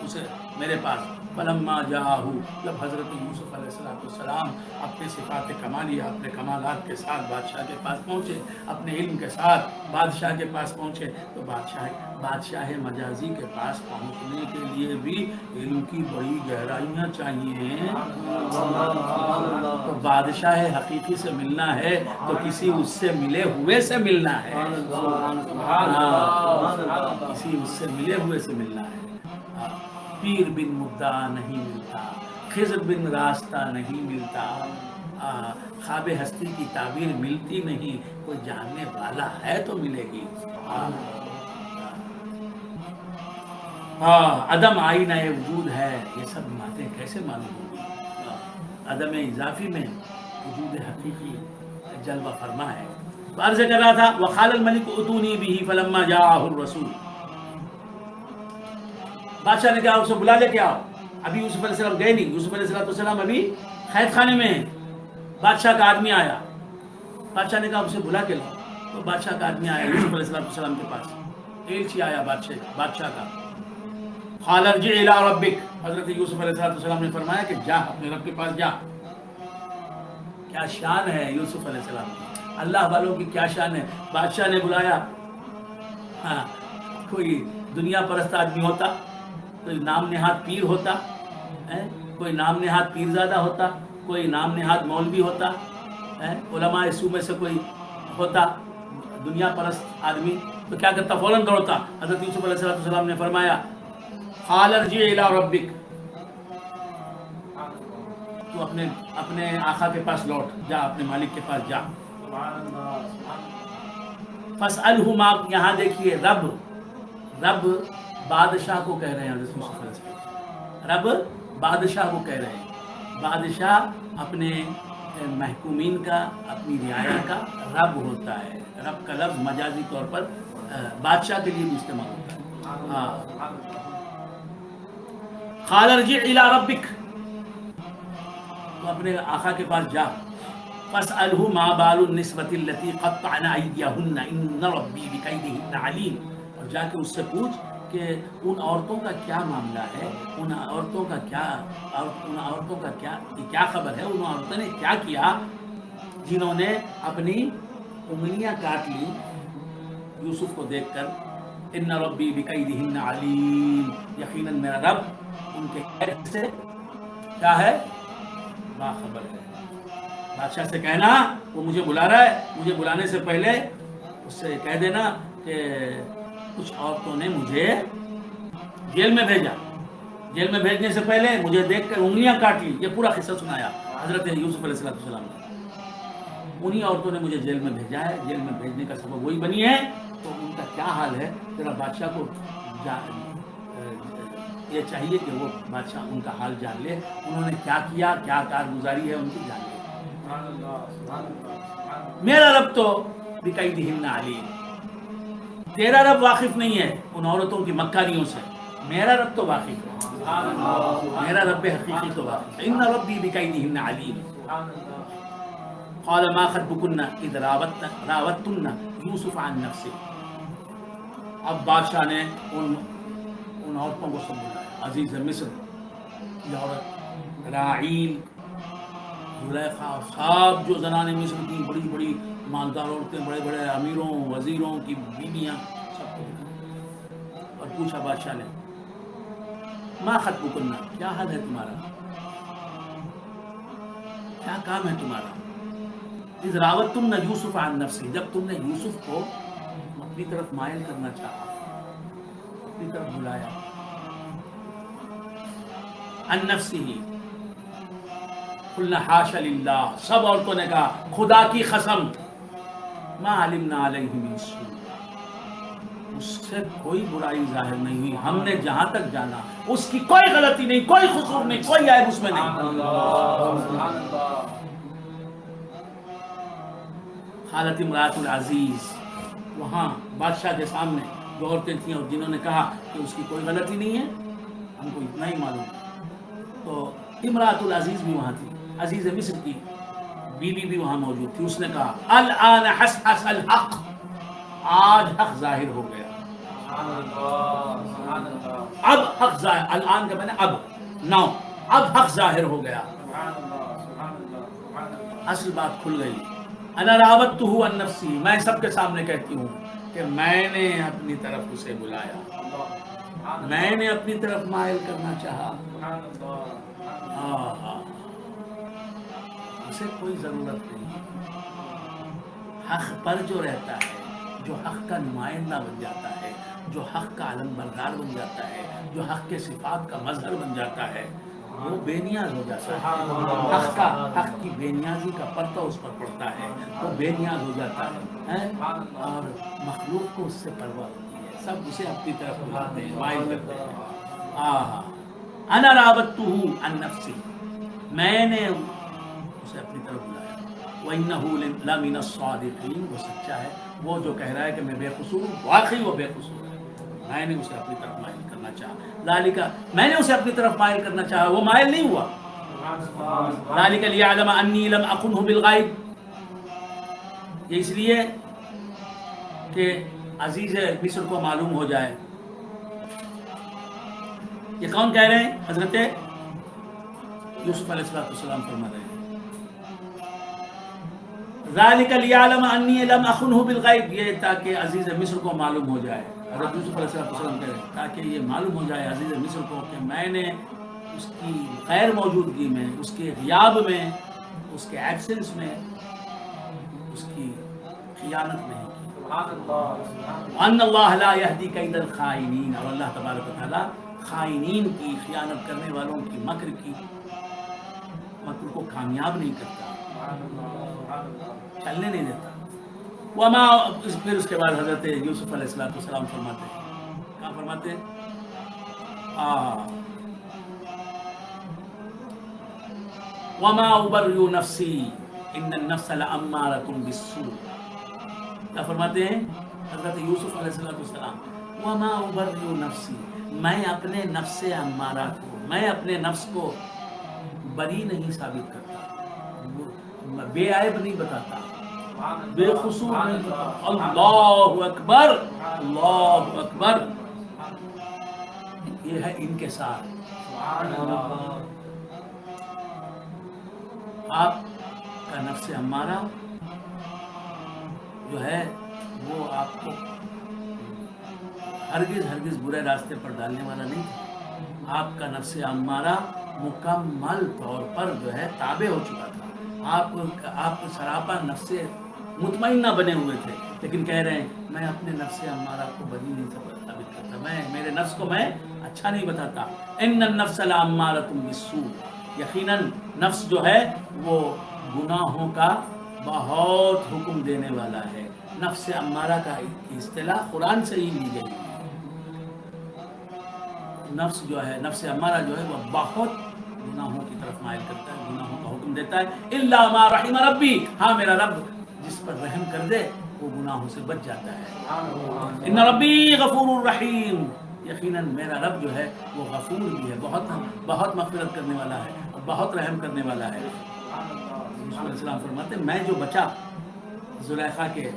اسے میرے پاس. فلما جاءہ، جب حضرت یوسف علیہ السلام اپنے صفات کمالیہ، اپنے کمالات کے ساتھ بادشاہ کے پاس پہنچے، اپنے علم کے ساتھ بادشاہ کے پاس پہنچے، تو بادشاہ مجازی کے پاس پہنچنے کے لیے بھی علم کی بڑی گہرائیاں چاہیے. تو بادشاہ حقیقی سے ملنا ہے تو کسی اس سے ملے ہوئے سے ملنا ہے. کسی اس سے ملے ہوئے سے ملنا ہے. پیر بن مدعا نہیں ملتا، خضر بن راستہ نہیں ملتا، خواب ہستی کی تعبیر ملتی نہیں. کوئی جاننے والا ہے تو ملے گی. عدم آئینہ وجود ہے. یہ سب باتیں کیسے معلوم ہوگی؟ عدم اضافی میں وجود حقیقی جلوہ فرما ہے. تو عرض کر رہا تھا وقال الملک اتونی به فلما جاءه الرسول، بادشاہ نے کہا اسے بلا لے کے آؤ. ابھی یوسف علیہ السلام گئے نہیں، یوسف علیہ السلام ابھی قید خانے میں ہیں. بادشاہ کا آدمی آیا، بادشاہ نے کہا اسے بلا کے لاؤ. تو بادشاہ کا آدمی آیا یوسف علیہ السلام کے پاس، ایلچی آیا بادشاہ کا. قال ارجع الى ربک، حضرت یوسف علیہ السلام نے فرمایا کہ جا اپنے رب کے پاس جا. کیا شان ہے یوسف علیہ السلام کی، اللہ والوں کی کیا شان ہے. بادشاہ نے بلایا. ہاں، کوئی دنیا پرست آدمی ہوتا، کوئی نام نہاد پیر ہوتا، کوئی نام نہاد پیرزادہ ہوتا، کوئی نام نہاد مولوی ہوتا، علماء صوبے سے کوئی ہوتا دنیا پرست آدمی، تو کیا کرتا؟ فوراً دوڑتا. حضرت یوسف علیہ السلام نے فرمایا قال ارجع الى ربک، تو اپنے آقا کے پاس لوٹ جا، اپنے مالک کے پاس جا. فاسألہ ما، یہاں دیکھیے رب بادشاہ کو کہہ رہے ہیں. حضرت یوسف علیہ السلام رب بادشاہ کو کہہ رہے ہیں. بادشاہ اپنے محکومین کا، اپنی رعایا کا رب ہوتا ہے. رب کا لفظ مجازی طور پر بادشاہ کے لیے بھی استعمال ہوتا ہے. ہاں، قال ارجع الى ربک، تو اپنے آقا کے پاس جا. فاسألہ ما بال النسوة التي قطعن أيديهن ان ربی بکیدہن علیم، اور جا کے اس سے پوچھ کہ ان عورتوں کا کیا معاملہ ہے، ان عورتوں کا کیا خبر ہے، ان عورتوں نے کیا کیا جنہوں نے اپنی انگلیاں کاٹ لی یوسف کو دیکھ کر. ان ربی بکیدہن علیم، یقیناً میرا رب ان کے قید سے کیا ہے، باخبر ہے. بادشاہ سے کہنا وہ مجھے بلا رہا ہے، مجھے بلانے سے پہلے اس سے کہہ دینا کہ کچھ عورتوں نے مجھے جیل میں بھیجا، جیل میں بھیجنے سے پہلے مجھے دیکھ کر انگلیاں کاٹ لی. یہ پورا قصہ سنایا حضرت یوسف علیہ السلام نے. انہی عورتوں نے مجھے جیل میں بھیجا ہے، جیل میں بھیجنے کا سبب وہی بنی ہے. تو ان کا کیا حال ہے، ذرا بادشاہ کو یہ چاہیے کہ وہ بادشاہ ان کا حال جان لے، انہوں نے کیا کیا، کیا کارگزاری ہے ان کی جان لے. میرا رب تو بکیدہن علیم، تیرا رب واقف نہیں ہے ان عورتوں کی مکاریوں سے، میرا رب تو واقف ہے، میرا رب حقیقی تو واقف ہے. ان ربی بکیدہن علیم. قال ما خطبکن اذ راوتن یوسف عن نفسہ. اب بادشاہ نے ان عورتوں کو سب بلایا. عزیز مصر کی عورت، راعیل، زلیخا، اور سب جو زنان مصر کی بڑی بڑی مالدار عورتیں، بڑے بڑے امیروں وزیروں کی بیویاں، سب کو بلایا. اور پوچھا بادشاہ نے ما خطبکن، کیا حال ہے تمہارا، کیا کام ہے تمہارا. اذ راوتن یوسف عن نفسہ، جب تم نے یوسف کو اپنی طرف مائل کرنا چاہا، اپنی طرف بلایا. عن نفسہ، قلنا حاشا للہ، سب عورتوں نے کہا خدا کی قسم، ما علمنا علیہ من سوء، اس سے کوئی برائی ظاہر نہیں ہوئی، ہم نے جہاں تک جانا اس کی کوئی غلطی نہیں، کوئی قصور نہیں، کوئی عیب اس میں نہیں. حالت امرأۃ العزیز، وہاں بادشاہ کے سامنے جو عورتیں تھیں اور جنہوں نے کہا کہ اس کی کوئی غلطی نہیں ہے، ہم کو اتنا ہی معلوم. تو امرأۃ العزیز بھی وہاں تھی، عزیز مصر کی بیوی بھی وہاں موجود تھی. اس نے کہا الآن حصحص الحق، آج حق ظاہر ہو گیا. اب حق ظاہر، الآن کا میں نے اب نو، اب حق ظاہر ہو گیا، اصل بات کھل گئی. انا راودتہ عن نفسی، میں سب کے سامنے کہتی ہوں کہ میں نے اپنی طرف اسے بلایا، میں نے اپنی طرف مائل کرنا چاہا. اسے کوئی ضرورت نہیں. حق پر جو رہتا ہے، جو حق کا نمائندہ بن جاتا ہے، جو حق کا علم بردار بن جاتا ہے، جو حق کے صفات کا مظہر بن جاتا ہے، وہ بے نیاز ہو جاتا ہے. حق کی بے نیازی کا پردہ اس پر پڑتا ہے، وہ بے نیاز ہو جاتا ہے. اور مخلوق کو اس سے پرواہ ہوتی ہے، سب اسے اپنی طرف بلاتے ہیں، مائل کرتے ہیں. انا راودتہ عن نفسی، میں نے اسے اپنی طرف بلایا. وَإِنَّهُ لَمِنَ الصَّادِقِينَ، وہ سچا ہے، وہ جو کہہ رہا ہے کہ میں بے قصور ہوں، واقعی وہ بے قصور ہے، میں نے اسے اپنی طرف مائل کرنا چاہا، ذالک میں نے اسے اپنی طرف مائل کرنا چاہا، وہ مائل نہیں ہوا، ذالک لیعلم انی لم اخنہ بالغیب، یہ اس لیے کہ عزیز مصر کو معلوم ہو جائے. یہ کون کہہ رہے ہیں؟ حضرت یوسف علیہ السلام فرما رہے ہیں ذالک لیعلم انی لم اخنہ بالغیب، یہ تاکہ عزیز مصر کو معلوم ہو جائے. حضرت یوسف علیہ السلام کہہ رہے ہیں تاکہ یہ معلوم ہو جائے عزیز مصر کو کہ میں نے اس کی غیر موجودگی میں، اس کے غیاب میں، اس کے ایبسنس میں اس کی خیانت نہیں کی. وَأَنَّ اللَّهَ لَا يَهْدِي كَيْدَ الْخَائِنِينَ، اور اللہ تبارک و تعالیٰ خائنین کی، خیانت کرنے والوں کی مکر کو کامیاب نہیں کرتا، چلنے نہیں دیتا. وما پھر اس کے بعد حضرت یوسف علیہ السلام فرماتے ہیں، کہاں فرماتے ہیں؟ وما ابرئ نفسی ان النفس لامارۃ بالسوء، کیا فرماتے ہیں حضرت یوسف علیہ السلام؟ وما ابرئ نفسی، میں اپنے نفس امارہ کو، میں اپنے نفس کو بری نہیں ثابت کرتا، بے عیب نہیں بتاتا، بے قصور نہیں بتاتا. اللہ اکبر، اللہ اکبر، یہ ہے انکسار. آپ کا نفس امارہ جو ہے وہ آپ کو ہرگز برے راستے پر ڈالنے والا نہیں تھا. آپ کا نفس امارہ مکمل طور پر جو ہے تابع ہو چکا تھا. آپ سراپا نفس مطمئنہ بنے ہوئے تھے، لیکن کہہ رہے ہیں میں اپنے نفس امارہ کو بری نہیں ثابت کرتا، میں میرے نفس کو میں اچھا نہیں بتاتا. ان النفس لامارۃ بالسوء، یقیناً نفس جو ہے وہ گناہوں کا بہت حکم دینے والا ہے. نفس امارہ کا اصطلاح قرآن سے ہی لی گئی. نفس جو ہے، نفس امارہ جو ہے وہ بہت گناہوں کی طرف مائل کرتا ہے، گناہوں کا حکم دیتا ہے. الا ما رحم ربی، ہاں میرا رب جس پر رحم کر دے وہ گناہوں سے بچ جاتا ہے. ان ربی غفور الرحیم، یقیناً میرا رب جو ہے وہ غفور بھی ہے، بہت مغفرت کرنے والا ہے اور بہت رحم کرنے والا ہے. یوسف علیہ السلام فرماتے ہیں میں جو بچا زلیخا کے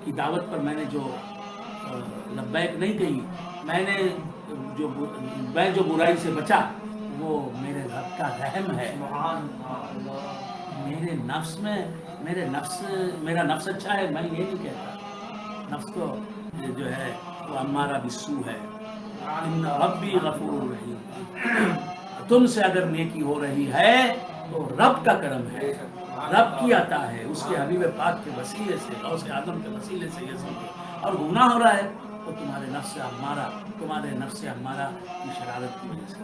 کی دعوت پر، میں نے جو لبیک نہیں کہی، میں جو برائی سے بچا وہ میرے رب کا رحم ہے. میرے نفس میں میرا نفس اچھا ہے، میں یہ نہیں کہتا. نفس تو جو ہے وہ امارہ بالسوء ہے. ان ربی غفور الرحیم، تم سے اگر نیکی ہو رہی ہے تو رب کا کرم ہے، رب کی عطا ہے، اس کے حبیب پاک کے وسیلے سے، غوث اعظم کے وسیلے سے یہ سمجھو. اور گناہ ہو رہا ہے تو تمہارے نفس امارہ کی شرارت کی وجہ سے.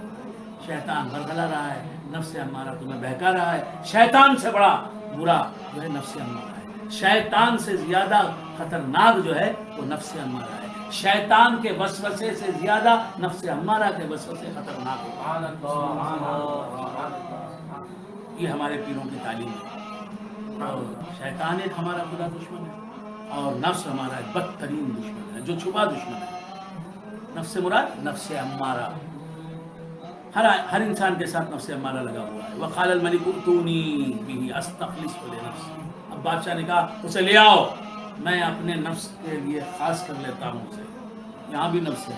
شیطان برگلا رہا ہے، نفس امارہ تمہیں بہکا رہا ہے. شیطان سے بڑا برا جو ہے نفس امارہ ہے. شیطان سے زیادہ خطرناک جو ہے وہ نفس امارہ ہے. شیطان کے وسوسے سے زیادہ نفس امارہ کے وسوسے خطرناک ہوگا. یہ ہمارے پیروں کی تعلیم ہے. اور شیطان ایک ہمارا خدا دشمن ہے اور نفس ہمارا ایک بدترین دشمن ہے جو چھپا دشمن ہے. نفس مراد نفس امارہ، ہر انسان کے ساتھ نفس امارہ لگا ہوا ہے. وقال الملک ائتونی بہ استخلصہ لنفسی، اب بادشاہ نے کہا اسے لے آؤ، میں اپنے نفس کے لیے خاص کر لیتا ہوں اسے. یہاں بھی نفس ہے،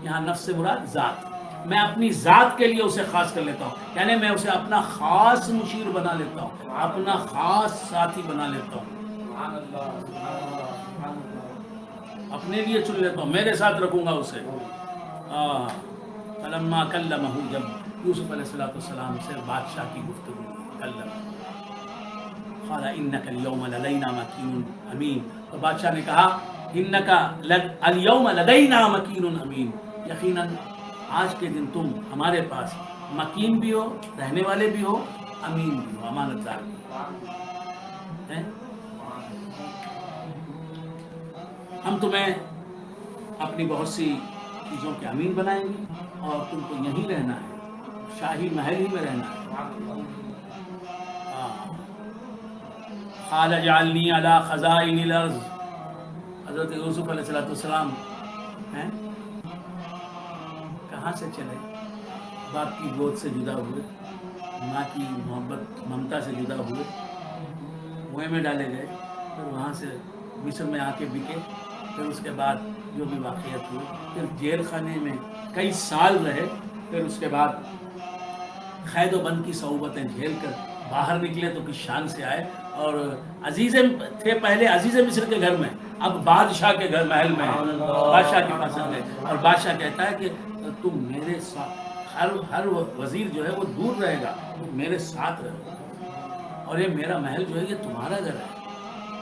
یہاں نفس مراد ذات، میں اپنی ذات کے لیے اسے خاص کر لیتا ہوں، یعنی میں اسے اپنا خاص مشیر بنا لیتا ہوں، اپنا خاص ساتھی بنا لیتا ہوں، اپنے لیے چن لیتا ہوں، میرے ساتھ رکھوں گا اسے. فلما کلمہ، جب یوسف علیہ السلام سے بادشاہ کی گفتگو کلمہ، قال انک اليوم لدینا مکین امین، تو بادشاہ نے کہا انک اليوم لدینا مکین امین، یقیناً آج کے دن تم ہمارے پاس مکین بھی ہو، رہنے والے بھی ہو، امین بھی ہو، امانت دار بھی ہو. ہم تمہیں اپنی بہت سی چیزوں کے امین بنائیں گے اور تم کو یہیں رہنا ہے، شاہی محل ہی میں رہنا ہے. قال اجعلنی علی خزائن الارض. حضرت یوسف علیہ السلام ہیں کہاں سے چلے؟ باپ کی گود سے جدا ہوئے، ماں کی محبت ممتا سے جدا ہوئے، کنویں میں ڈالے گئے، پھر وہاں سے مصر میں آ کے بکے، پھر اس کے بعد جو بھی واقعات ہوئے، پھر جیل خانے میں کئی سال رہے، پھر اس کے بعد قید و بند کی صعوبتیں جھیل کر باہر نکلے تو کس شان سے آئے. اور عزیز تھے پہلے عزیز مصر کے گھر میں، اب بادشاہ کے گھر محل میں ہیں، بادشاہ کے پاس گئے. اور بادشاہ کہتا ہے کہ تم میرے ساتھ، ہر وزیر جو ہے وہ دور رہے گا، تم میرے ساتھ رہو، اور یہ میرا محل جو ہے یہ تمہارا گھر ہے،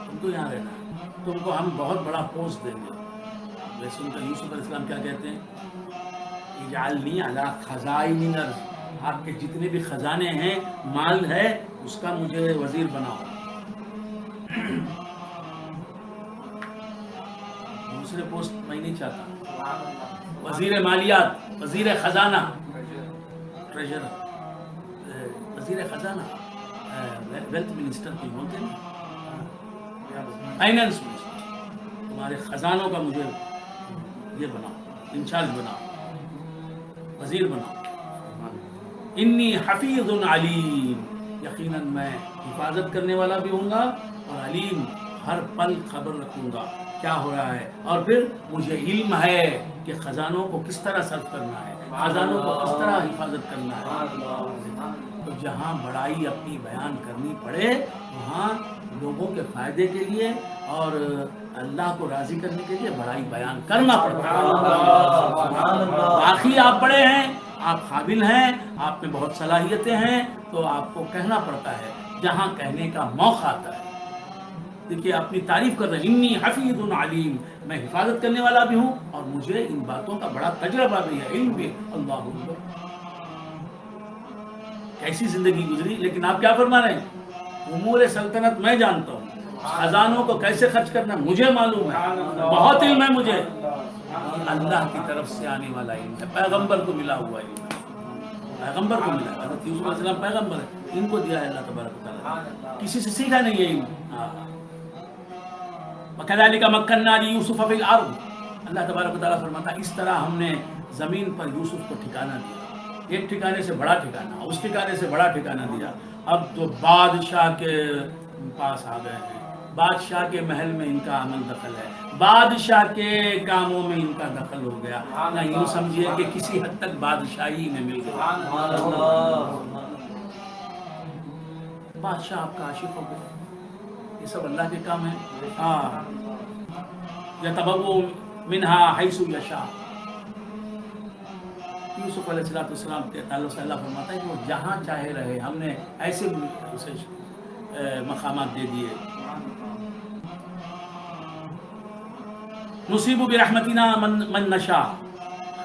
تم کو یہاں رہنا ہے، تم کو ہم بہت بڑا پوسٹ دیں گے. ویسے ان کا یوسف علیہ السلام کیا کہتے ہیں؟ اجعلنی علی خزائن الارض. آپ کے جتنے بھی خزانے ہیں، مال ہے، اس کا مجھے وزیر بناؤ. دوسرے پوسٹ میں نہیں چاہتا. وزیر مالیات، وزیر خزانہ، ٹریجر، وزیر خزانہ، ویلتھ منسٹر کوئی بولتے ہیں نا، فائنینس منسٹر. تمہارے خزانوں کا مجھے یہ بناؤ، انچارج بناؤ، وزیر بناؤ. انی حفیظ علیم. یقیناً میں حفاظت کرنے والا بھی ہوں گا اور علیم، ہر پل خبر رکھوں گا کیا ہو رہا ہے. اور پھر مجھے علم ہے کہ خزانوں کو کس طرح صرف کرنا ہے، خزانوں کو کس طرح حفاظت کرنا ہے. تو جہاں بڑائی اپنی بیان کرنی پڑے وہاں لوگوں کے فائدے کے لیے اور اللہ کو راضی کرنے کے لیے بڑائی بیان کرنا پڑتا ہے. باقی آپ بڑے ہیں، آپ قابل ہیں، آپ میں بہت صلاحیتیں ہیں، تو آپ کو کہنا پڑتا ہے جہاں کہنے کا موقع آتا ہے. دیکھیے اپنی تعریف کر رہے ہیں، انی حفیظ علیم، میں حفاظت کرنے والا بھی ہوں اور مجھے ان باتوں کا بڑا تجربہ بھی ہے، علم بھی. اللہ اکبر، کیسی زندگی گزری. لیکن آپ کیا فرما رہے ہیں؟ امور سلطنت میں جانتا ہوں، خزانوں کو کیسے خرچ کرنا مجھے معلوم ہے، بہت علم ہے مجھے. اللہ کی طرف سے آنے والا علم ہے، پیغمبر کو ملا ہوا علم ہے، پیغمبر کو ملا. حضرت یوسف علیہ السلام پیغمبر ہے، ان کو دیا ہے اللہ تبارک و تعالیٰ، کسی سے سیکھا نہیں ہے علم. وَكَذَلِكَ مَكَّنَّا لِيُوسُفَ فِي الْأَرْضِ. اللہ تبارک و تعالیٰ فرماتا ہے اس طرح ہم نے زمین پر یوسف کو ٹھکانہ دیا، ایک ٹھکانے سے بڑا ٹھکانہ، اس ٹھکانے سے بڑا ٹھکانہ دیا. اب تو بادشاہ کے پاس آ گئے ہیں، بادشاہ کے محل میں ان کا عمل دخل ہے، بادشاہ کے کاموں میں ان کا دخل ہو گیا. نہ یوں سمجھیے کہ کسی حد تک بادشاہی میں مل گیا، بادشاہ آپ کا عاشق ہو گیا. یہ سب اللہ کے کام ہیں. یتبوأ منہا حیث یشاء. یوسف علیہ السلام کے تعلق سے اللہ فرماتا ہے کہ وہ جہاں چاہے رہے. ہم نے ایسے اسے مقامات دے دیے. نصیب برحمتنا من نشاء.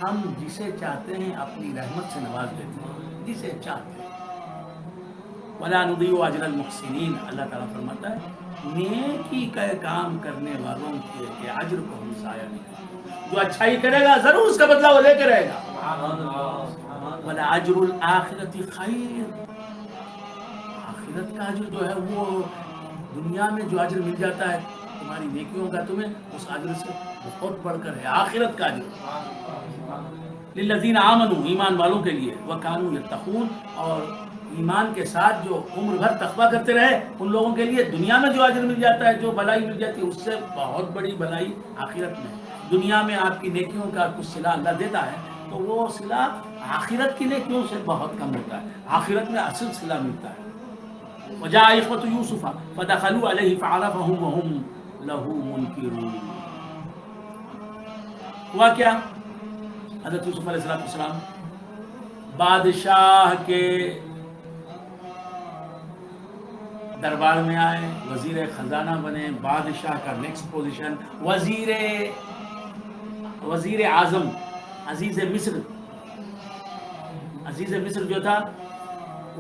ہم جسے چاہتے ہیں اپنی رحمت سے نواز دیتے ہیں، جسے چاہتے ہیں. ولا نضيع اجر المحسنین. اللہ تعالیٰ فرماتا ہے نیکی کا کام کرنے والوں کے اجر کو ہم ضائع نہیں کرتے. جو اچھائی کرے گا ضرور اس کا بدلہ وہ لے کے رہے گا. ولا اجر الآخرۃ خیر. آخرت کا اجر جو ہے وہ دنیا میں جو اجر مل جاتا ہے تمہاری نیکیوں کا، تمہیں اس اجر سے بہت بڑھ کر ہے آخرت کا اجر. للذین آمنوا، ایمان والوں کے لیے، وکانوا یتقون، اور ایمان کے ساتھ جو عمر بھر تقوی کرتے رہے ان لوگوں کے لیے دنیا میں جو اجر مل جاتا ہے، جو بھلائی مل جاتی ہے، اس سے بہت بڑی بھلائی آخرت میں. دنیا میں آپ کی نیکیوں کا کچھ صلہ اللہ دیتا ہے تو وہ صلہ آخرت کی نیکیوں سے بہت کم ہوتا ہے. آخرت میں اصل صلہ ملتا ہے. وجاء اخوة یوسف فدخلوا علیہ فعرفهم وهم له منکرون. ہوا کیا؟ حضرت یوسف علیہ السلام بادشاہ کے دربار میں آئے، وزیر خزانہ بنے، بادشاہ کا نیکسٹ پوزیشن وزیر اعظم. عزیز مصر جو تھا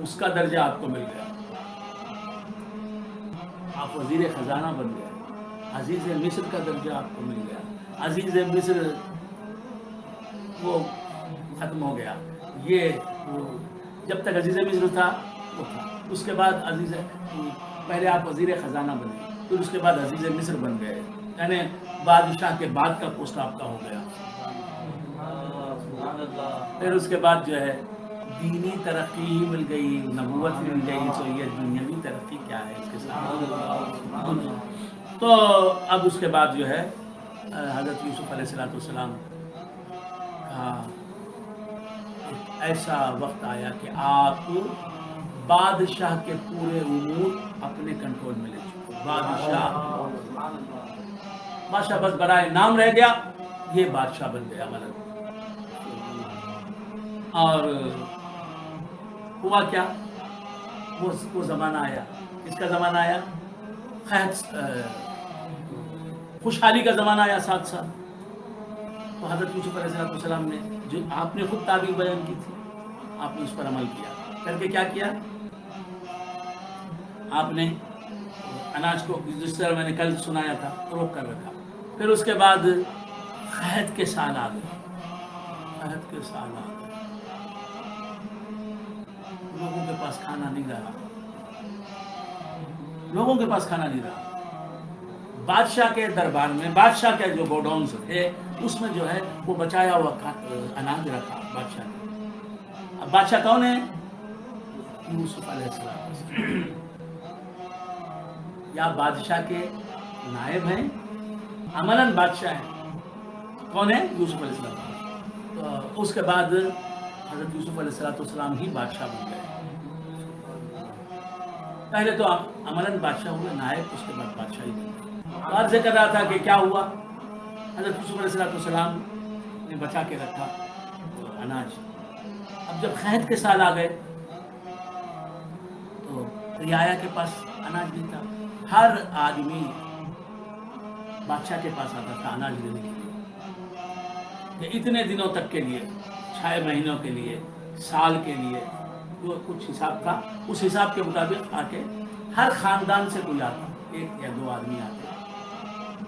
اس کا درجہ آپ کو مل گیا، آپ وزیر خزانہ بن گئے. عزیز مصر کا درجہ آپ کو مل گیا. عزیز مصر وہ ختم ہو گیا. یہ جب تک عزیز مصر تھا وہ تھا، اس کے بعد پہلے آپ وزیر خزانہ بنے، پھر اس کے بعد عزیز مصر بن گئے، یعنی بادشاہ کے بعد کا پوسٹ آپ کا ہو گیا. پھر اس کے بعد جو ہے دینی ترقی ہی مل گئی، نبوت مل گئی، تو یہ دنیاوی ترقی کیا ہے اس کے ساتھ. تو اب اس کے بعد جو ہے حضرت یوسف علیہ السلام کا ایسا وقت آیا کہ آپ بادشاہ کے پورے امور اپنے کنٹرول میں لے چکے. بادشاہ بس برائے نام رہ گیا، یہ بادشاہ بن گیا مطلب. اور ہوا کیا، وہ زمانہ آیا. اس کا زمانہ آیا خوشحالی کا زمانہ آیا ساتھ ساتھ. تو حضرت یوسف علیہ السلام نے جو آپ نے خود تعبیر بیان کی تھی، آپ نے اس پر عمل کیا. کر کے کیا کیا، آپ نے اناج کو جس طرح میں نے کل سنایا تھا روک کر رکھا. پھر اس کے بعد قحط کے سال آ گئے. قحط کے سال آ گئے، لوگوں کے پاس کھانا نہیں رہا، لوگوں کے پاس کھانا نہیں رہا. بادشاہ کے دربار میں بادشاہ کے جو گوڈاؤنز تھے اس میں جو ہے وہ بچایا ہوا اناج رکھا بادشاہ نے. اب بادشاہ کون ہے؟ یوسف علیہ السلام. یا بادشاہ کے نائب ہیں، عملاً بادشاہ ہیں. کون ہے؟ یوسف علیہ السلام. اس کے بعد حضرت یوسف علیہ السلام ہی بادشاہ بن گئے. پہلے تو عملاً بادشاہ ہوئے نائب، اس کے بعد بادشاہی بن گئے. عرض کر رہا تھا کہ کیا ہوا، حضرت یوسف علیہ السلام نے بچا کے رکھا اناج. اب جب قحط کے سال آ گئے تو رعایا کے پاس اناج نہیں تھا. ہر آدمی بادشاہ کے پاس آتا تھا اناج لینے کے لیے، کہ اتنے دنوں تک کے لیے، 6 مہینوں کے لیے، سال کے لیے، جو کچھ حساب تھا اس حساب کے مطابق آ کے ہر خاندان سے کوئی آتا، 1 یا 2 آدمی آتے،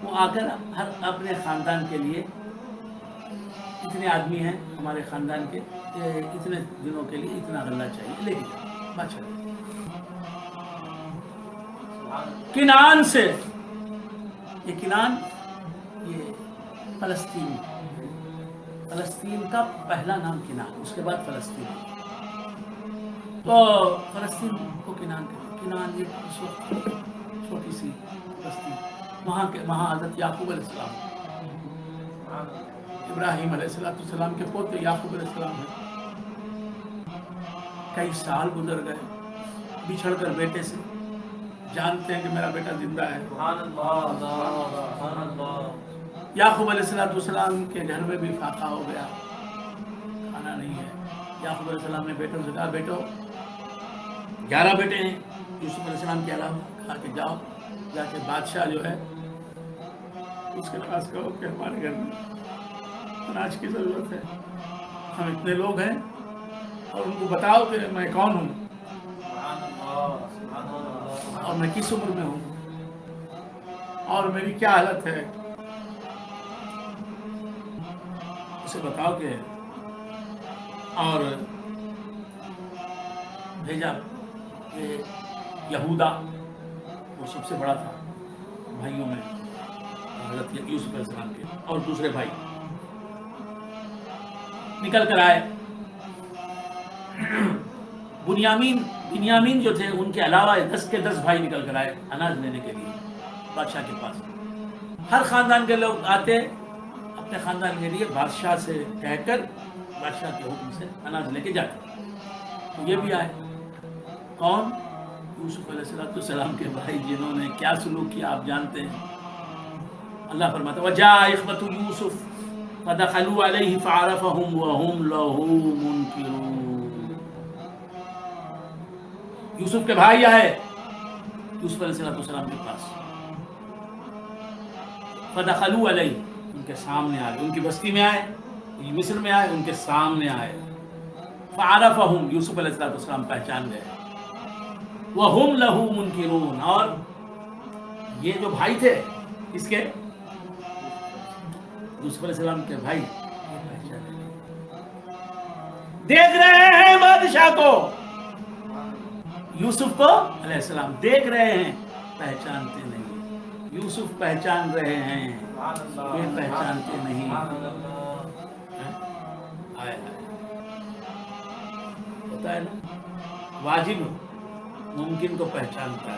وہ آ کر ہر اپنے خاندان کے لیے اتنے آدمی ہیں ہمارے خاندان کے، اتنے دنوں کے لیے اتنا غلہ چاہیے، لے کے بادشاہ. کنعان سے، یہ کنعان یہ فلسطین کا پہلا نام کنعان، اس کے بعد فلسطین. تو فلسطین کو کنعان کہتے ہیں. کنعان یہ اس وقت چھوٹی سی بستی، وہاں حضرت یعقوب علیہ السلام، ابراہیم علیہ السلام کے پوتے یعقوب علیہ السلام ہیں. کئی سال گزر گئے بچھڑ کر بیٹے سے. جانتے ہیں کہ میرا بیٹا زندہ ہے. یعقوب علیہ السلام کے گھر میں بھی فاقہ ہو گیا، کھانا نہیں ہے. یعقوب علیہ السلام نے بیٹوں سے کہا، بیٹو 11 بیٹے ہیں یوسف علیہ السلام کے علاوہ، کہا کہ جاؤ جا کے بادشاہ جو ہے اس کے پاس کہو کہ ہمارے گھر میں اناج کی ضرورت ہے، ہم اتنے لوگ ہیں، اور ان کو بتاؤ کہ میں کون ہوں اور میں کس عمر میں ہوں اور میری کیا حالت ہے. اسے بتاؤ کہ، اور بھیجا کہ یہودا وہ سب سے بڑا تھا بھائیوں میں حضرت یوسف علیہ السلام کے، اور دوسرے بھائی نکل کر آئے. بنیامین جو تھے ان کے علاوہ 10 کے 10 بھائی نکل کر آئے اناج لینے کے لیے بادشاہ کے پاس. ہر خاندان کے لوگ آتے اپنے خاندان کے لیے بادشاہ سے کہہ کر بادشاہ کے حکم سے اناج لے کے جاتے. تو یہ بھی آئے. کون؟ یوسف علیہ السلام کے بھائی، جنہوں نے کیا سلوک کیا آپ جانتے ہیں. اللہ فرماتا ہے وَجَاءَ إِخْوَةُ يُوسُفَ فَدَخَلُوا عَلَيْهِ فَعَرَفَهُمْ وَهُمْ لَهُ مُنْكِرُونَ. یوسف کے بھائی آئے یوسف علیہ السلام کے پاس، فَدَخَلُوا عَلَيْهِ، ان کے سامنے آئے، ان کی بستی میں آئے، مصر میں آئے، ان کے سامنے آئے. فَعَرَفَهُمْ، یوسف علیہ السلام پہچان گئے. وَهُمْ لَهُ مُنْكِرُونَ، اور یہ جو بھائی تھے اس کے، یوسف علیہ السلام کے بھائی دیکھ رہے ہیں بادشاہ کو، یوسف کو علیہ السلام دیکھ رہے ہیں، پہچانتے نہیں. یوسف پہچان رہے ہیں، یہ پہچانتے نہیں. آئے ہوتا ہے نا، واجب ممکن کو پہچانتا ہے.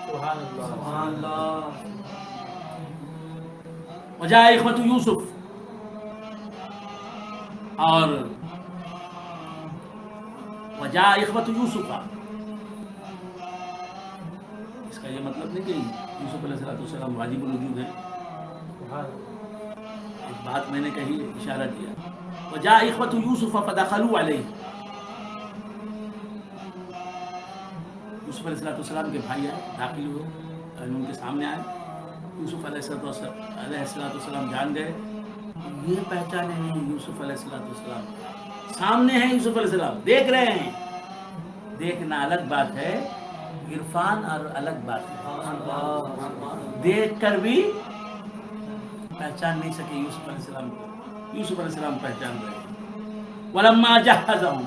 سبحان اللہ سبحان اللہ. وجاء اخوۃ یوسف، اور وجاء اخوۃ یوسف، اس کا یہ مطلب نہیں کہ یوسف علیہ السلام واجب الوجود ہیں. ایک بات میں نے کہی، اشارہ کیا. وجاء اخوۃ یوسف فدخلوا علیہ، یوسف علیہ السلام کے بھائی آئے، داخل ہوئے، ان کے سامنے آئے. یوسف علیہ السلام جان گئے، یہ پہچانے نہیں یوسف علیہ السلام. سامنے ہیں یوسف علیہ السلام، دیکھ رہے ہیں. دیکھنا الگ بات ہے، عرفان اور الگ بات ہے. دیکھ کر بھی پہچان نہیں سکے یوسف علیہ السلام کو. یوسف علیہ السلام پہچان رہے. وَلَمَّا جَهَّزَهُمْ،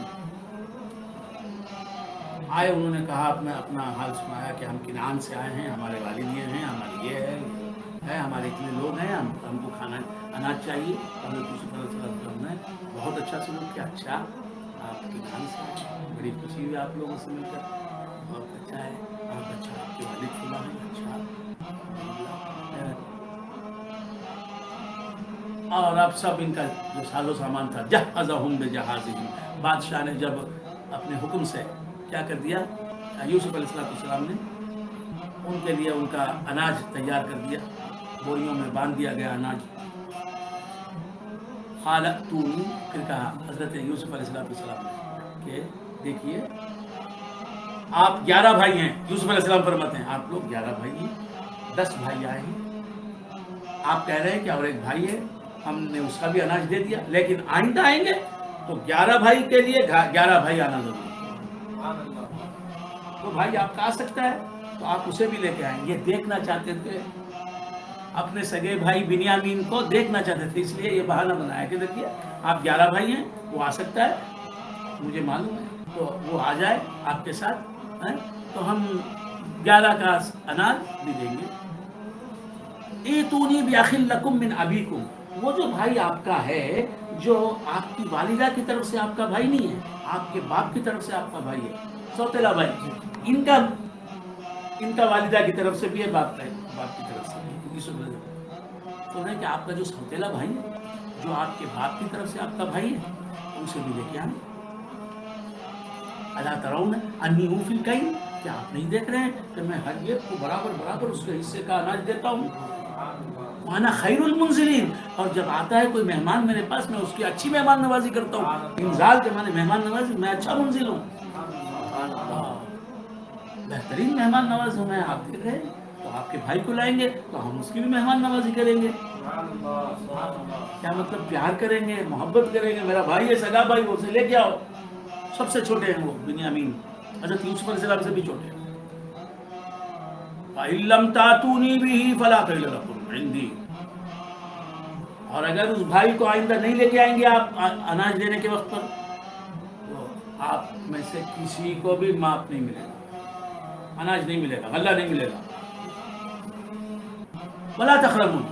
آئے، انہوں نے کہا، اپنا حال سنایا کہ ہم کنعان سے آئے ہیں، ہمارے والد یہ ہیں، ہمارے یہ ہے، ہمارے اتنے لوگ ہیں، ہم کو کھانا اناج چاہیے. حضرت یوسف علیہ السلام نے بہت اچھا سلوک کیا. اچھا آپ کنعان سے آئے، بڑی خوشی ہوئی آپ لوگوں سے مل کر، بہت اچھا ہے. آپ اچھا، آپ کے والد کھلا ہے، اچھا. اور اب سب ان کا جو ساز و سامان تھا، جہزہم بجہازہم، بادشاہ نے جب اپنے حکم سے کیا کر دیا، یوسف علیہ السلام نے ان کے لیے ان کا اناج تیار کر دیا، بوریوں میں باندھ دیا گیا اناج. قال ائتونی، پھر کہا حضرت یوسف علیہ السلام نے کہ دیکھیے، آپ 11 بھائی ہیں. یوسف علیہ السلام فرماتے ہیں آپ لوگ 11 بھائی ہیں، 10 بھائی آئے ہیں. آپ کہہ رہے ہیں کہ اور ایک بھائی ہے، ہم نے اس کا بھی اناج دے دیا، لیکن آئندہ آئیں گے تو 11 بھائی کے لیے 11 بھائی آنا ضروری ہے. تو بھائی آپ کا آ سکتا ہے تو آپ اسے بھی لے کے آئیں. یہ دیکھنا چاہتے تھے اپنے سگے بھائی بنیامین کو، دیکھنا چاہتے تھے، اس لیے یہ بہانہ بنایا کہ دیکھیے آپ 11 بھائی ہیں، وہ آ سکتا ہے، مجھے معلوم ہے، تو وہ آ جائے آپ کے ساتھ، تو ہم 11 کا اناج بھی دیں گے. ایتونی بأخ لکم من ابیکم، وہ جو بھائی آپ کا ہے، جو آپ کی والدہ کی طرف سے آپ کا بھائی نہیں ہے، آپ کے باپ کی طرف سے آپ کا بھائی ہے، سوتیلا بھائی، ان کا والدہ کی طرف سے بھی ہے، باپ کی طرف سے بھی ہے. تو ہے کہ آپ کا جو سوتیلا بھائی ہے، جو آپ کے باپ کی طرف سے آپ کا بھائی ہے، اسے بھی لے کے آئیں. الا ترون انی اوفی الکیل، کیا آپ نہیں دیکھ رہے ہیں کہ میں ہر ایک کو برابر اس کے حصے کا اناج دیتا ہوں. وانا خیر المنزلین، اور جب آتا ہے کوئی مہمان میرے پاس، میں اس کی اچھی مہمان نوازی کرتا ہوں. انزال کے معنی مہمان نوازی، میں اچھا منزل ہوں، بہترین مہمان نواز ہوں میں. آپ دیکھ رہے ہیں تو آپ کے بھائی کو لائیں گے تو ہم اس کی بھی مہمان نوازی کریں گے. کیا مطلب؟ پیار کریں گے، محبت کریں گے. میرا بھائی ہے، سگا بھائی، اسے لے کے آؤ. سب سے چھوٹے ہیں وہ بنیامین، حضرت یوسف علیہ السلام سے بھی چھوٹے ہیں. فَإِن لَّمْ تَأْتُونِي بِهِ فَلَا كَيْلَ لَكُمْ عِندِي، اور اگر اس بھائی کو آئندہ نہیں لے کے آئیں گے آپ اناج دینے کے وقت پر، تو آپ میں سے کسی کو بھی معاف نہیں ملے گا، اناج نہیں ملے گا، غلہ نہیں ملے گا. وَلَا تَخْرَبُونَ،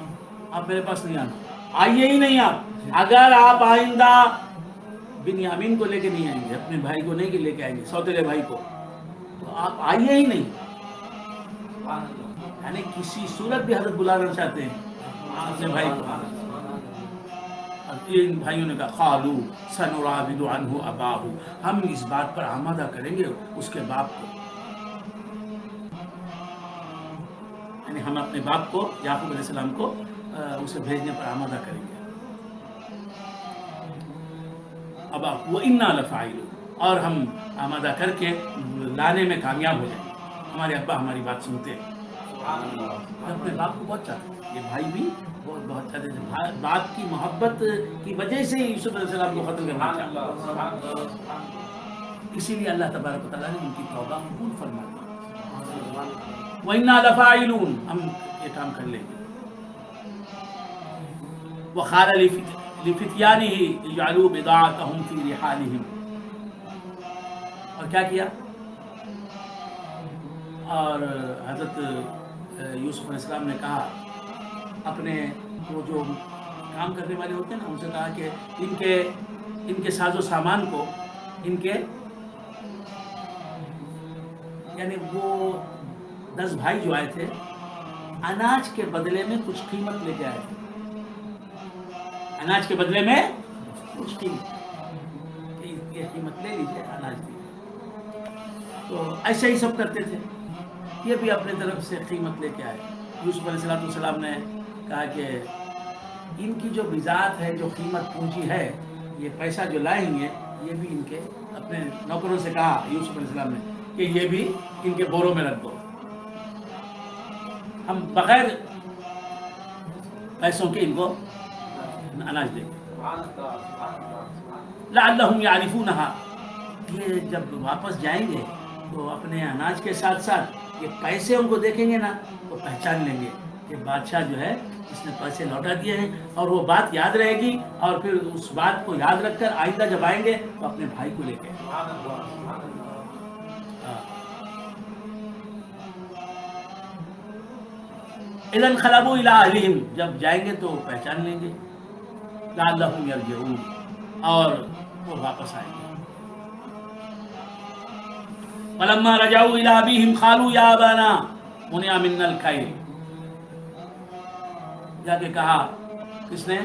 آپ میرے پاس نہیں آنا، آئیے ہی نہیں آپ. اگر آپ آئندہ بنیامین کو لے کے نہیں آئیں گے، اپنے بھائی کو نہیں لے کے آئیں گے، سوتیلے بھائی کو، تو آپ آئیے ہی نہیں. یعنی کسی صورت بھی حضرت بلانا چاہتے ہیں اپنے بھائی کو. اور ان بھائیوں نے کہا قالوا سنراود عنہ اباہ، ہم اس بات پر آمادہ کریں گے اس کے باپ کو، یعنی ہم اپنے باپ کو، یعقوب علیہ السلام کو اسے بھیجنے پر آمادہ کریں گے. ابا وَإِنَّا لَفَاعِلُونَ، اور ہم آمادہ کر کے لانے میں کامیاب ہو جائیں گے. ہمارے ابا ہماری بات سنتے ہیں. اپنے باپ کو بہت چاہتے تھے، یہ بھائی بھی بہت چاہتے تھے. باپ کی محبت کی وجہ سے یوسف علیہ السلام کو قتل کرنا چاہتے. اسی لیے اللہ تبارک و تعالیٰ نے ان کی توبہ قبول فرما دی. وَإِنَّا لَفَاعِلُونَ، ہم یہ کام کر لیں گے. وَقَالَ لفتیانہ اجعلوا بضاعتهم فی رحالہم، اور کیا کیا؟ اور حضرت یوسف علیہ السلام نے کہا اپنے وہ جو کام کرنے والے ہوتے ہیں نا، ان سے کہا کہ ان کے ساز و سامان کو، ان کے یعنی وہ 10 بھائی جو آئے تھے اناج کے بدلے میں کچھ قیمت لے کے آئے تھے، اناج کے بدلے میں کچھ قیمت، یہ قیمت لے لیجیے، اناج دیجیے۔ تو ایسے ہی سب کرتے تھے، یہ بھی اپنے طرف سے قیمت لے کے آئے۔ یوسف علیہ السلام نے کہا کہ ان کی جو بضاعت ہے، جو قیمت پونجی ہے، یہ پیسہ جو لائیں گے، یہ بھی ان کے اپنے نوکروں سے کہا یوسف علیہ السلام نے کہ یہ بھی ان کے بوروں میں رکھ دو، ہم بغیر پیسوں کے ان کو اناج دیں گے۔ لعلہم یعرفونہا، یہ جب واپس جائیں گے تو اپنے اناج کے ساتھ ساتھ یہ پیسے ان کو دیکھیں گے نا، تو پہچان لیں گے کہ بادشاہ جو ہے اس نے پیسے لوٹا دیے ہیں، اور وہ بات یاد رہے گی، اور پھر اس بات کو یاد رکھ کر آئندہ جب آئیں گے تو اپنے بھائی کو لے کے اذا انقلبوا الى اہلہم، جب جائیں گے تو پہچان لیں گے، لعلہم یرجعون، اور وہ واپس آئیں گے۔ فلما رجعوا الى ابیہم قالوا یا ابانا منع منا الکیل، جا کے کہا، کس نے؟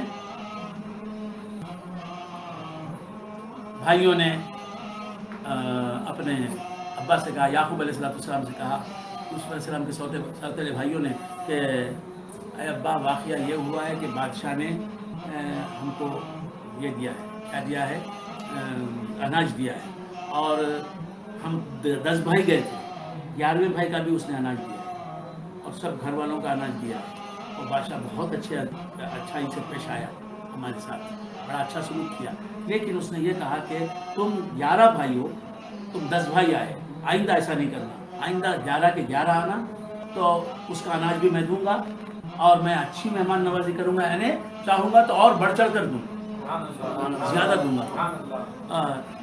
بھائیوں نے اپنے ابا سے کہا، یعقوب علیہ السلام سے کہا، یوسف علیہ السلام کے سوتیلے بھائیوں نے کہ اے ابا، واقعہ یہ ہوا ہے کہ بادشاہ نے ہم کو یہ دیا ہے، کیا دیا ہے؟ اناج دیا ہے، اور ہم 10 بھائی گئے تھے، 11ویں بھائی کا بھی اس نے اناج دیا ہے، اور سب گھر والوں کا اناج دیا ہے، اور بادشاہ بہت اچھائی سے پیش آیا ہمارے ساتھ، بڑا اچھا سلوک کیا، لیکن اس نے یہ کہا کہ تم 11 بھائی ہو، تم 10 بھائی آئے، آئندہ ایسا نہیں کرنا، آئندہ 11 کے 11 آنا، تو اس کا اناج بھی میں دوں گا، اور میں اچھی مہمان نوازی کروں گا، یعنی چاہوں گا تو اور بڑھ چڑھ کر دوں، زیادہ دوں گا،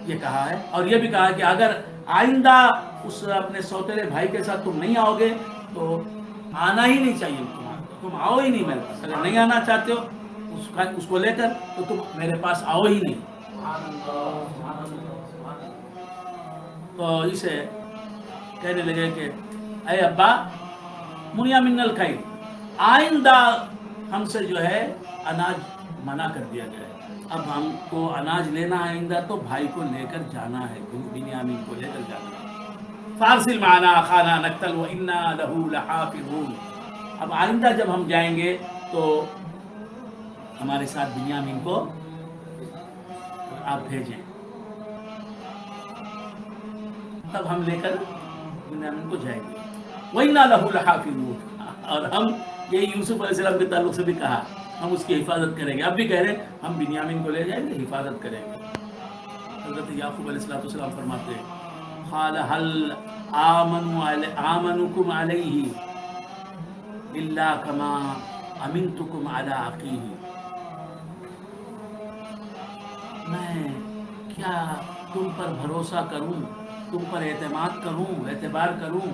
یہ کہا ہے۔ اور یہ بھی کہا کہ اگر آئندہ اس اپنے سوتیلے بھائی کے ساتھ تم نہیں آؤ گے تو آنا ہی نہیں چاہیے، تم آؤ ہی نہیں میرے پاس، اگر نہیں آنا چاہتے ہو اس کو لے کر تو تم میرے پاس آؤ ہی نہیں۔ تو اسے کہنے لگے کہ اے ابا، منع منا الکیل، آئندہ ہم سے جو ہے اناج منع کر دیا گیا ہے، اب ہم کو اناج لینا آئندہ تو بھائی کو لے کر جانا ہے، بنیامین کو لے کر جانا ہے۔ فارسل معنا اخانا نقتل وانا له لحافظون، اب آئندہ جب ہم جائیں گے تو ہمارے ساتھ بنیامین کو آپ بھیجیں، تب ہم لے کر بنیامین کو جائیں گے۔ وَإِنَّا لَهُ لَحَافِظُونَ، اور ہم یہ یوسف علیہ السلام کے تعلق سے بھی کہا، ہم اس کی حفاظت کریں گے، اب بھی کہہ رہے ہیں ہم بنیامین کو لے جائیں گے، حفاظت کریں گے۔ حضرت یعقوب علیہ السلام فرماتے ہیں، قال هل آمنكم عليه إلا كما أمنتكم على أخيه، میں کیا تم پر بھروسہ کروں، تم پر اعتماد کروں، اعتبار کروں،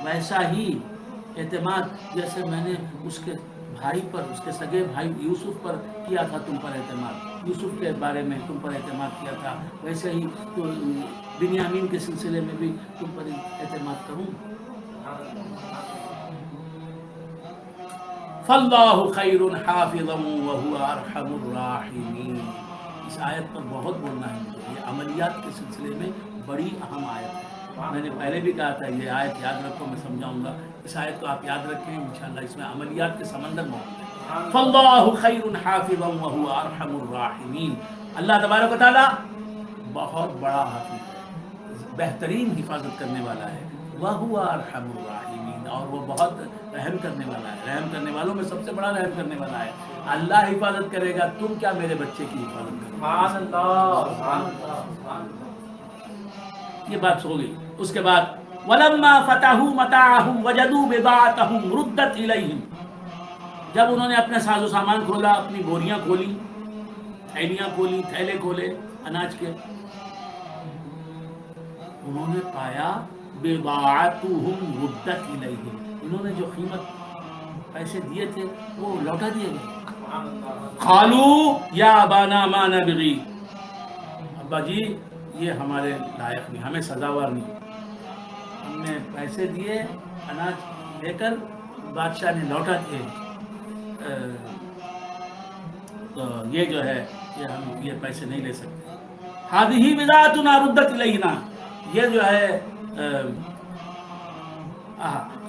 ویسا ہی اعتماد جیسے میں نے اس کے بھائی پر، اس کے سگے بھائی یوسف پر کیا تھا، تم پر اعتماد، یوسف کے بارے میں تم پر اعتماد کیا تھا، ویسے ہی تو بنیامین کے سلسلے میں بھی تم پر اعتماد کروں۔ فاللہ خیر حافظا وہو ارحم الراحمین، اس آیت پر بہت بولنا ہے مجھے، یہ عملیات کے سلسلے میں بڑی اہم آیت ہے، میں نے پہلے بھی کہا تھا یہ آیت یاد رکھو، میں سمجھاؤں گا، اس آیت کو آپ یاد رکھیں، انشاءاللہ اس میں عملیات کے سمندر موجود ہے۔ فاللہ خیر حافظا وہو ارحم الراحمین، اللہ تبارک و تعالی بہت بڑا حافظ ہے، بہترین حفاظت کرنے والا ہے، وہو ارحم الراحمین، اور وہ بہت رحم کرنے والا ہے، رحم کرنے والوں میں سب سے بڑا رحم کرنے والا ہے۔ اللہ حفاظت کرے گا، تم کیا میرے بچے کی حفاظت کرو گے؟ یہ بات ہو گئی۔ اس کے بعد وَلَمَّا فَتَحُوا مَتَاعَهُمْ وَجَدُوا بِضَاعَتَهُمْ رُدَّتْ إِلَيْهِمْ، جب انہوں نے اپنے ساز و سامان کھولا، اپنی بوریاں کھولی، تھیلیاں کھولی، تھیلے کھولے اناج کے، انہوں نے پایا بضاعتهم ردت الیہم، انہوں نے جو قیمت پیسے دیے تھے وہ لوٹا دیے گئے. قالوا یا ابانا ما نبغی، ابا جی یہ ہمارے لائق نہیں، ہمیں سزاوار نہیں، ہم نے پیسے دیے اناج لے کر، بادشاہ نے لوٹا دیے، تو یہ جو ہے یہ ہم یہ پیسے نہیں لے سکتے. ہذہ بضاعتنا ردت الینا، یہ جو ہے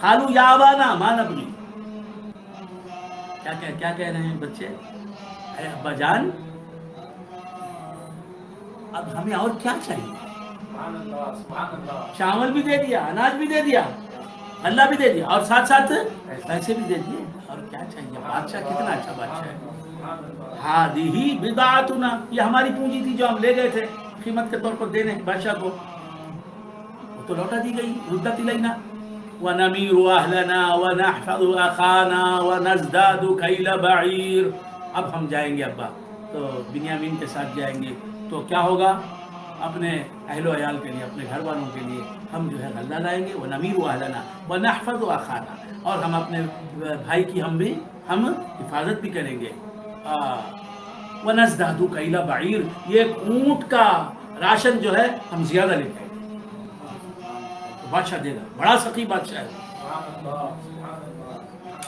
قالوا یا ابانا ما نبغی، کیا کہہ رہے ہیں بچے، اے ابا جان اب ہمیں اور کیا چاہیے، چاول بھی دے دیا، اناج بھی دے دیا، غلہ بھی دے دیا، اور ساتھ ساتھ پیسے بھی دے دیے، اور کیا چاہیے، بادشاہ کتنا اچھا بادشاہ ہے. ہذہ بضاعتنا، یہ ہماری پونجی تھی جو ہم لے گئے تھے قیمت کے طور پر دینے بادشاہ کو، وہ تو لوٹا دی گئی، ردت الینا. وَنَمِيرُ أَهْلَنَا وَنَحْفَظُ أَخَانَا وَنَزْدَادُ كَيْلَ بَعِيرٍ، اب ہم جائیں گے ابا تو بنیامین کے ساتھ جائیں گے، تو کیا ہوگا، اپنے اہل و عیال کے لیے، اپنے گھر والوں کے لیے ہم جو ہے غلہ لائیں گے. وَنَمِيرُ أَهْلَنَا وَنَحْفَظُ أَخَانَا، اور ہم اپنے بھائی کی ہم حفاظت بھی کریں گے. وَنَزْدَادُ كَيْلَ بَعِيرٍ، یہ ایک اونٹ کا راشن جو ہے ہم زیادہ لے کے آئیں گے، تو بادشاہ دے گا، بڑا سخی بادشاہ ہے.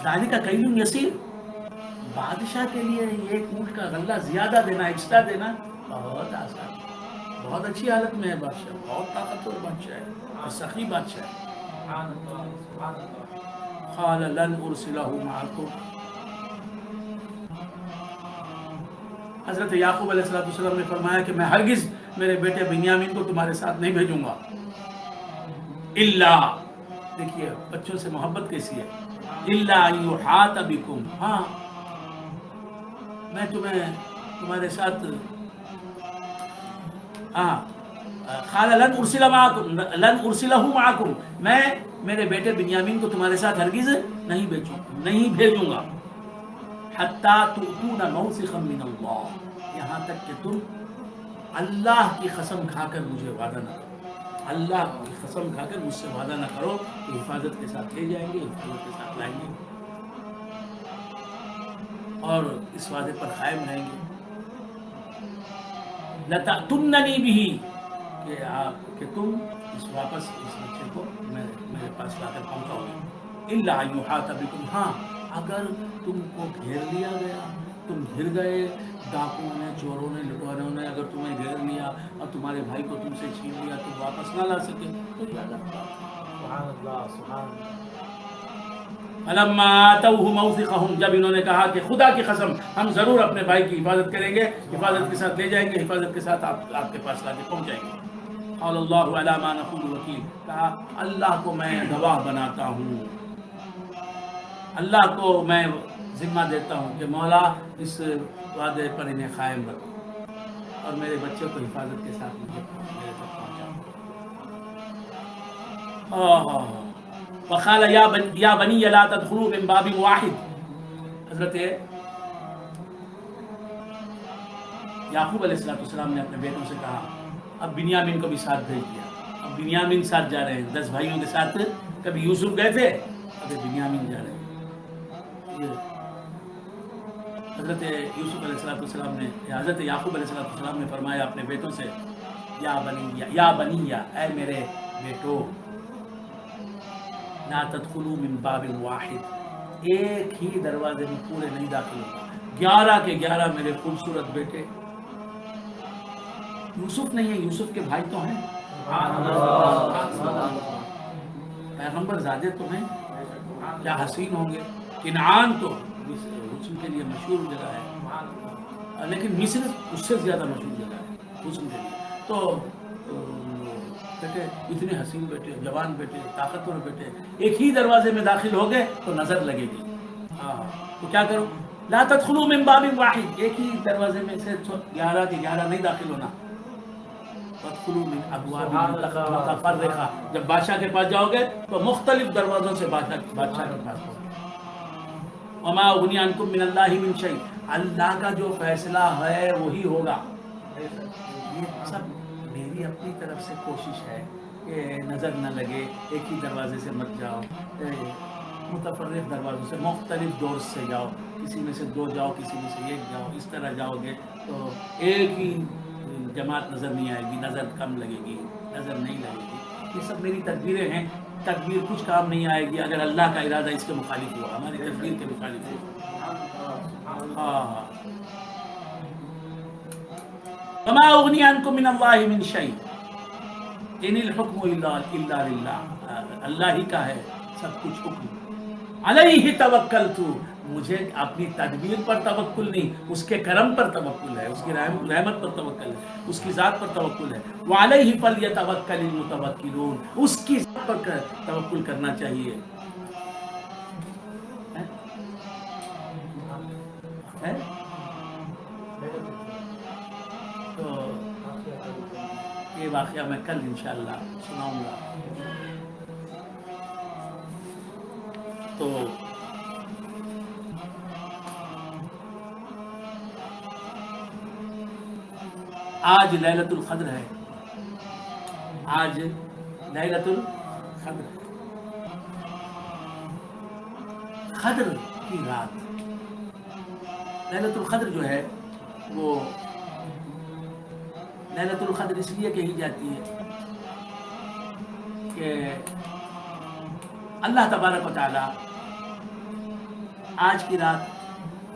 ذالک کیل یسیر، بادشاہ کے لیے ایک اونٹ کا غلہ زیادہ دینا، ایکسٹرا دینا بہت آسان ہے. بہت اچھی حالت میں ہے بادشاہ، بہت طاقتور بادشاہ ہے اور سخی بادشاہ ہے. قال لن ارسلہ معکم، حضرت یعقوب علیہ السلام نے فرمایا کہ میں ہرگز میرے بیٹے بنیامین کو تمہارے ساتھ نہیں بھیجوں گا. الا، دیکھیے بچوں سے محبت کیسی ہے، الا ان یحاط بکم، ہاں میں تمہارے ساتھ، قال لن ارسلہ معکم، میں میرے بیٹے بنیامین کو تمہارے ساتھ ہرگز نہیں بھیجوں گا. حتی تؤتون موثقا من اللہ، یہاں تک کہ تم اللہ کی قسم کھا کر مجھے وعدہ نہ کرو، اللہ کی قسم کھا کر مجھ سے وعدہ نہ کرو کہ حفاظت کے ساتھ لے جائیں گے، حفاظت کے ساتھ لائیں گے اور اس وعدے پر قائم رہیں گے. لَتَأْتُنَّنِي بِهِ، کہ تم واپس اس بچے کو میرے پاس لا کر پہنچاؤ گے. إِلَّا أَن يُحَاطَ بِكُمْ، ہاں اگر تم کو گھیر لیا گیا، تم گھر گئے، ڈاکوؤں نے، چوروں نے، لٹوروں نے اگر تمہیں گھیر لیا اور تمہارے بھائی کو تم سے چھین لیا، تم واپس نہ لا سکے تو یاد رکھنا. سبحان اللہ، سبحان اللہ. فلما آتوہ موثقہم، جب انہوں نے کہا کہ خدا کی قسم ہم ضرور اپنے بھائی کی حفاظت کریں گے، حفاظت کے ساتھ لے جائیں گے، حفاظت کے ساتھ آپ کے پاس لا کے پہنچائیں گے. قال اللہ علی ما نقول وکیل، کہا اللہ کو میں گواہ بناتا ہوں، اللہ کو میں ذمہ دیتا ہوں کہ مولا اس وعدے پر انہیں قائم رکھو اور میرے بچوں کو حفاظت کے ساتھ میرے تک پہنچاؤ. وقال یا بنی لا تدخلوا من باب واحد، حضرت یعقوب علیہ السلام نے اپنے بیٹوں سے کہا، اب بنیامین کو بھی ساتھ بھیج دیا، اب بنیامین ساتھ جا رہے ہیں، 10 بھائیوں کے ساتھ. کبھی یوسف گئے تھے، اب بنیامین جا رہے ہیں. حضرت یوسف علیہ السلام نے، حضرت یعقوب علیہ السلام نے فرمایا اپنے بیٹوں سے، یا بنی، اے میرے بیٹو، لا تدخلوا من باب واحد، ایک ہی دروازے میں پورے نہیں داخل ہوگا. 11 کے 11 میرے خوبصورت بیٹے. یوسف نہیں ہے، یوسف کے بھائی تو ہیں، پیغمبر زادے تو ہیں، کیا حسین ہوں گے. کنعان تو حسن کے لیے مشہور جگہ ہے، لیکن مصر اس سے زیادہ مشہور جگہ ہے حسن کے لیے. تو بیٹے اتنے حسین بیٹے، جوان بیٹے، طاقتور بیٹے، ایک ہی دروازے میں داخل ہو گئے تو نظر لگے گی. تو کیا کرو، لا تدخلوا من باب واحد، ایک ہی دروازے میں سے 11 کے 11 نہیں داخل ہونا. تدخلوا من ابواب متفرقہ، جب بادشاہ کے پاس جاؤ گے تو مختلف دروازوں سے بادشاہ کے پاس پہنچو. وما اغنی عنکم من اللہ من شیء، اللہ کا جو فیصلہ ہے وہی ہوگا. یہ سب میری اپنی طرف سے کوشش ہے کہ نظر نہ لگے، ایک ہی دروازے سے مت جاؤ، متفرق دروازوں سے، مختلف دور سے جاؤ، کسی میں سے 2 جاؤ، کسی میں سے 1 جاؤ. اس طرح جاؤ گے تو ایک ہی جماعت نظر نہیں آئے گی، نظر کم لگے گی، نظر نہیں لگے گی. یہ سب میری تدبیریں ہیں. تدبیر کچھ کام نہیں آئے گی اگر اللہ کا ارادہ اس کے مخالف ہوا، ہماری تدبیر کے مخالف ہوا. ہاں وما اغنی عنکم من اللہ من شیء ان الحکم الا للہ، اللہ ہی کا ہے سب کچھ حکم. علیہ توکلت، مجھے اپنی تدبیر پر توکل نہیں، اس کے کرم پر توکل ہے، اس کی رحمت پر توکل ہے، اس کی ذات پر توکل ہے. وعلیہ فلیتوکل المتوکلون، اس کی ذات پر توکل کرنا چاہیے. تو یہ واقعہ میں کل انشاءاللہ سناؤں گا. تو آج لیلۃ القدر ہے، آج لیلۃ القدر ہے، قدر کی رات. لیلۃ القدر جو ہے وہ لیلۃ القدر اس لیے کہی جاتی ہے کہ اللہ تبارک و تعالی آج کی رات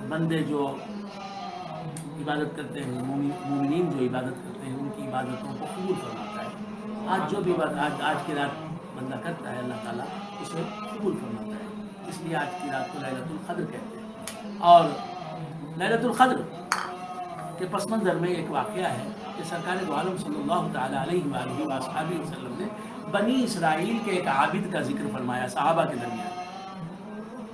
بندے جو عبادت کرتے ہیں، مومنین جو عبادت کرتے ہیں، ان کی عبادتوں کو قبول فرماتا ہے. آج جو بھی آج کی رات بندہ کرتا ہے اللہ تعالیٰ اسے قبول فرماتا ہے. اس لیے آج کی رات کو لیلۃ القدر کہتے ہیں. اور لیلۃ القدر کے پس منظر میں ایک واقعہ ہے کہ سرکار دو عالم صلی اللہ تعالیٰ علیہ وآلہ وآصحابہ وسلم نے بنی اسرائیل کے ایک عابد کا ذکر فرمایا صحابہ کے درمیان.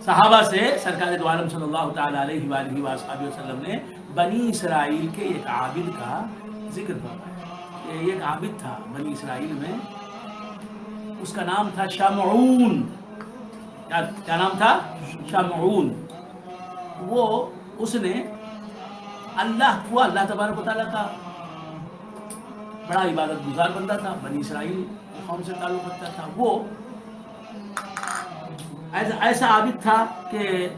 صحابہ سے سرکار دو عالم صلی اللہ تعالیٰ علیہ وآلہ وآصحابہ وسلم نے بنی اسرائیل کے ایک عابد کا ذکر فرمایا. یہ ایک عابد تھا بنی اسرائیل میں، اس کا نام تھا شمعون. کیا نام تھا؟ شمعون. وہ اس نے اللہ تبارک و تعالیٰ کا بڑا عبادت گزار بندہ تھا، بنی اسرائیل قوم سے تعلق رکھتا تھا. وہ ایسا عابد تھا کہ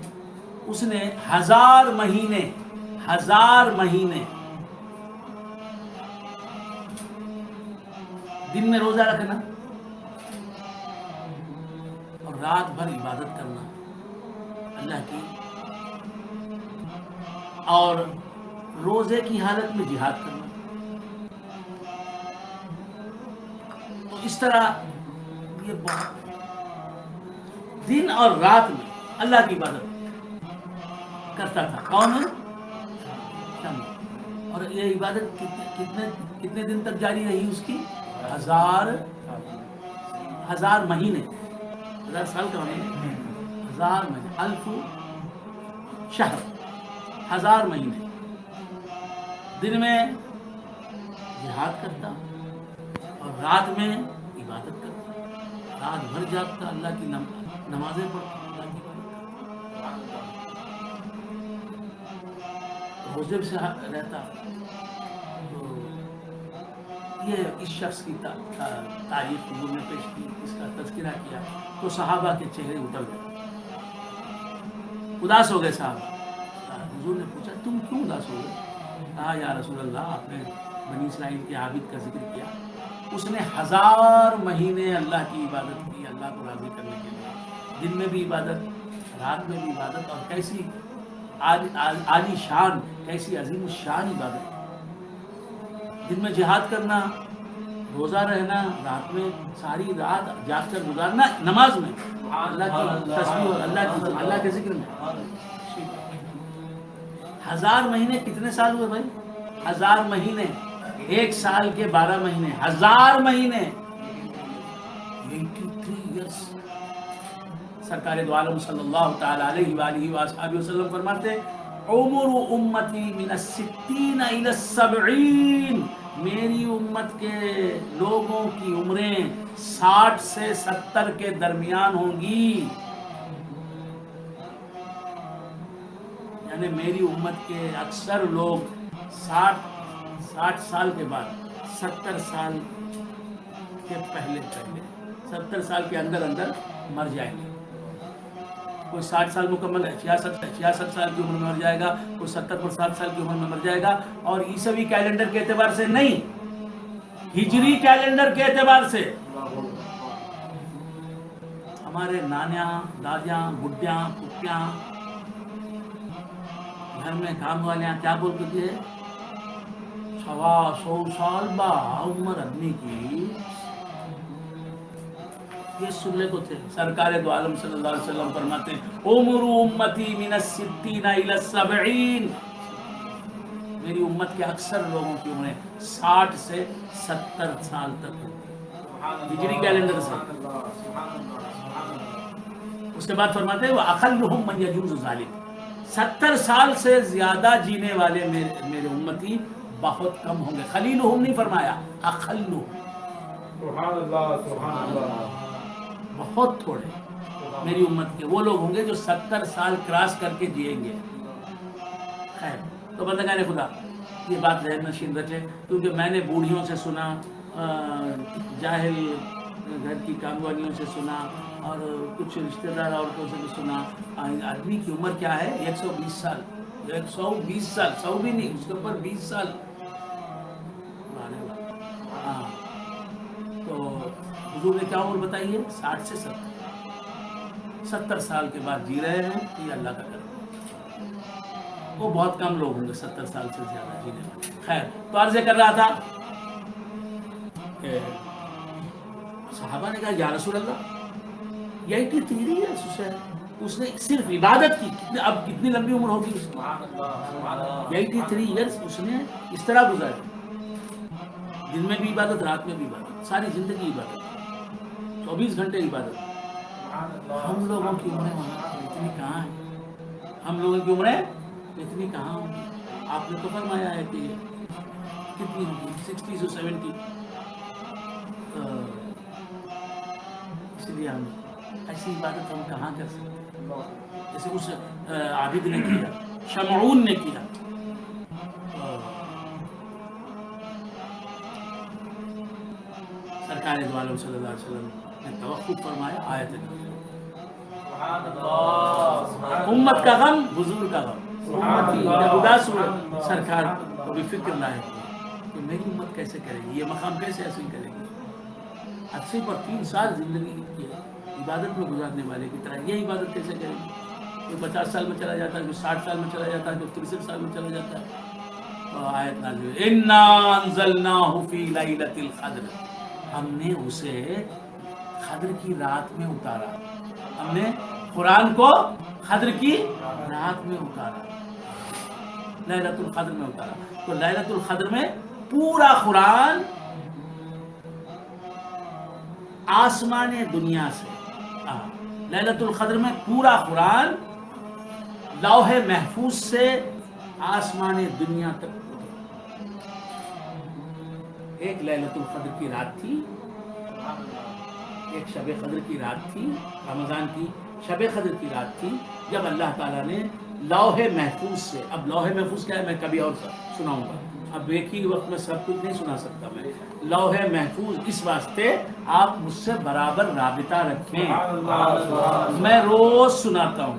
اس نے 1000 مہینے دن میں روزہ رکھنا اور رات بھر عبادت کرنا اللہ کی، اور روزے کی حالت میں جہاد کرنا. تو اس طرح یہ بہت دن اور رات میں اللہ کی عبادت کرتا تھا. کون ہے؟ اور یہ عبادت کتنے دن تک جاری رہی اس کی؟ 1000 مہینے. 1000 سال کا مہینے، 1000 مہینے، 1000 شہر، 1000 مہینے. دن میں جہاد کرتا اور رات میں عبادت کرتا، رات بھر جاگتا، اللہ کی نمازیں پڑھتا، اللہ کی روزے سے رہتا. تو یہ اس شخص کی تعریف حضور نے پیش کی، اس کا تذکرہ کیا تو صحابہ کے چہرے اتر گئے، اداس ہو گئے صحابہ. حضور نے پوچھا تم کیوں اداس ہو گئے؟ کہا یا رسول اللہ آپ نے بنی اسرائیل کے عابد کا ذکر کیا، اس نے 1000 مہینے اللہ کی عبادت کی، اللہ کو راضی کرنے کے لیے، دن میں بھی عبادت، رات میں بھی عبادت، اور کیسی عالی شان، کیسی عظیم الشان عبادت. دن میں جہاد کرنا، روزہ رہنا، رات میں ساری رات جاگ کر گزارنا نماز میں، اللہ کی تسبیح اور اللہ کے ذکر میں. 1000 مہینے کتنے سال ہوئے بھائی؟ 1000 مہینے، 1 سال کے 12 مہینے، 1000 مہینے، 83 ایئرس. سرکار دو عالم صلی اللہ تعالی علیہ وآلہ وآصحابہ وسلم فرماتے عمر امتی من 60 الی 70، میری امت کے لوگوں کی عمریں 60 سے 70 کے درمیان ہوں گی. یعنی میری امت کے اکثر لوگ 60 سال کے بعد 70 سال کے پہلے 70 سال کے اندر مر جائیں گے. کوئی 60 سال مکمل ہے، 66 سال کی عمر میں مر جائے گا، کوئی 70 سال کی عمر میں مر جائے گا. اور عیسوی کیلنڈر کے اعتبار سے نہیں، ہجری کیلنڈر کے اعتبار سے. ہمارے نانیاں، دادیاں، بڈیاں، پھپھیاں، گھر میں کام والیاں کیا بولتی تھی؟ 100 سال با عمر آدمی کی. یہ سننے کو تھے. سرکار دو عالم صلی اللہ علیہ وسلم فرماتے ہیں عمر امتی من 60 الى 70. میری امت کے اکثر لوگوں کی عمریں 60 سے 70 سال تک ہوتی ہجری کیلنڈر سے. اس کے بعد فرماتے ہیں وَأَخَلُّهُمْ مَنْ يَجُوزُ ذَلِكَ. 70 سال سے زیادہ جینے والے میرے امتی بہت کم ہوں گے. خلیلہم نہیں فرمایا، اخلہم. سبحان اللہ سبحان اللہ. بہت تھوڑے میری امت کے وہ لوگ ہوں گے جو 70 سال کراس کر کے جئیں گے. خیر تو بندگان خدا یہ بات ذہن نشین رکھے، کیونکہ میں نے بوڑھیوں سے سنا، جاہل گھر کی کام والیوں سے سنا، اور کچھ رشتہ دار عورتوں سے بھی سنا. آدمی کی عمر کیا ہے؟ 120 سال. 120 سال، 100 بھی نہیں، اس کے اوپر 20 سال. ہاں تو حضور نے کیا عمر بتائی ہے؟ 60 سے 70 سال کے بعد جی رہے ہیں. یہ اللہ کا کرم. وہ بہت کم لوگ ہوں گے 70 سال سے زیادہ جینے والے. خیر تو عرض کر رہا تھا کہ صحابہ نے کہا یا رسول اللہ یہ 83 ایئرس اس نے صرف عبادت کی. اب کتنی لمبی عمر ہوگی اس کی؟ 83 ایئرس اس نے اس طرح گزارے، دن میں بھی عبادت، رات میں بھی عبادت، ساری زندگی عبادت، 24 گھنٹے عبادت. ہم لوگوں کی عمریں اتنی کہاں ہیں؟ ہم لوگوں کی عمریں اتنی کہاں ہوں گی؟ آپ نے تو فرمایا ہے کہ کتنی ہوگی؟ 60 سے 70. اس لیے ہم ایسی عبادت ہم کہاں کر سکتے ہیں جیسے اس عابد نے کیا، شمعون نے کیا. سرکار دو عالم صلی اللہ علیہ وسلم نے توقف فرمایا. آیت امت کا غم، حضور کا غم. امتی جب اداس ہوئے سرکار کبھی فکر نہ ہے کہ میری امت کیسے کرے گی، یہ مقام کیسے حاصل کرے گی. 80 پر 3 سال زندگی کی عبادت میں گزارنے والے کی طرح یہ عبادت کیسے کرے گی؟ کوئی 50 سال میں چلا جاتا ہے، کوئی 60 سال میں چلا جاتا ہے، کوئی 63 سال میں چلا جاتا ہے. تو آیت نازل ہوئی اِنَّا أَنزَلْنَاهُ فِي لَيْلَةِ الْقَدْرِ. ہم نے اسے قدر کی رات میں اتارا. ہم نے قرآن کو قدر کی رات میں اتارا، لیلۃ القدر میں اتارا. تو لیلۃ القدر میں پورا قرآن آسمان دنیا سے، لیلۃ القدر میں پورا قرآن لوح محفوظ سے آسمان دنیا تک. ایک لیلۃ القدر کی رات تھی، ایک شب قدر کی رات تھی، رمضان کی شب قدر کی رات تھی، جب اللہ تعالیٰ نے لوح محفوظ سے. اب لوح محفوظ کیا ہے میں کبھی اور سناؤں گا، اب ایک ہی وقت میں سب کچھ نہیں سنا سکتا میں. لوح محفوظ اس واسطے آپ مجھ سے برابر رابطہ رکھیں. میں روز سناتا ہوں،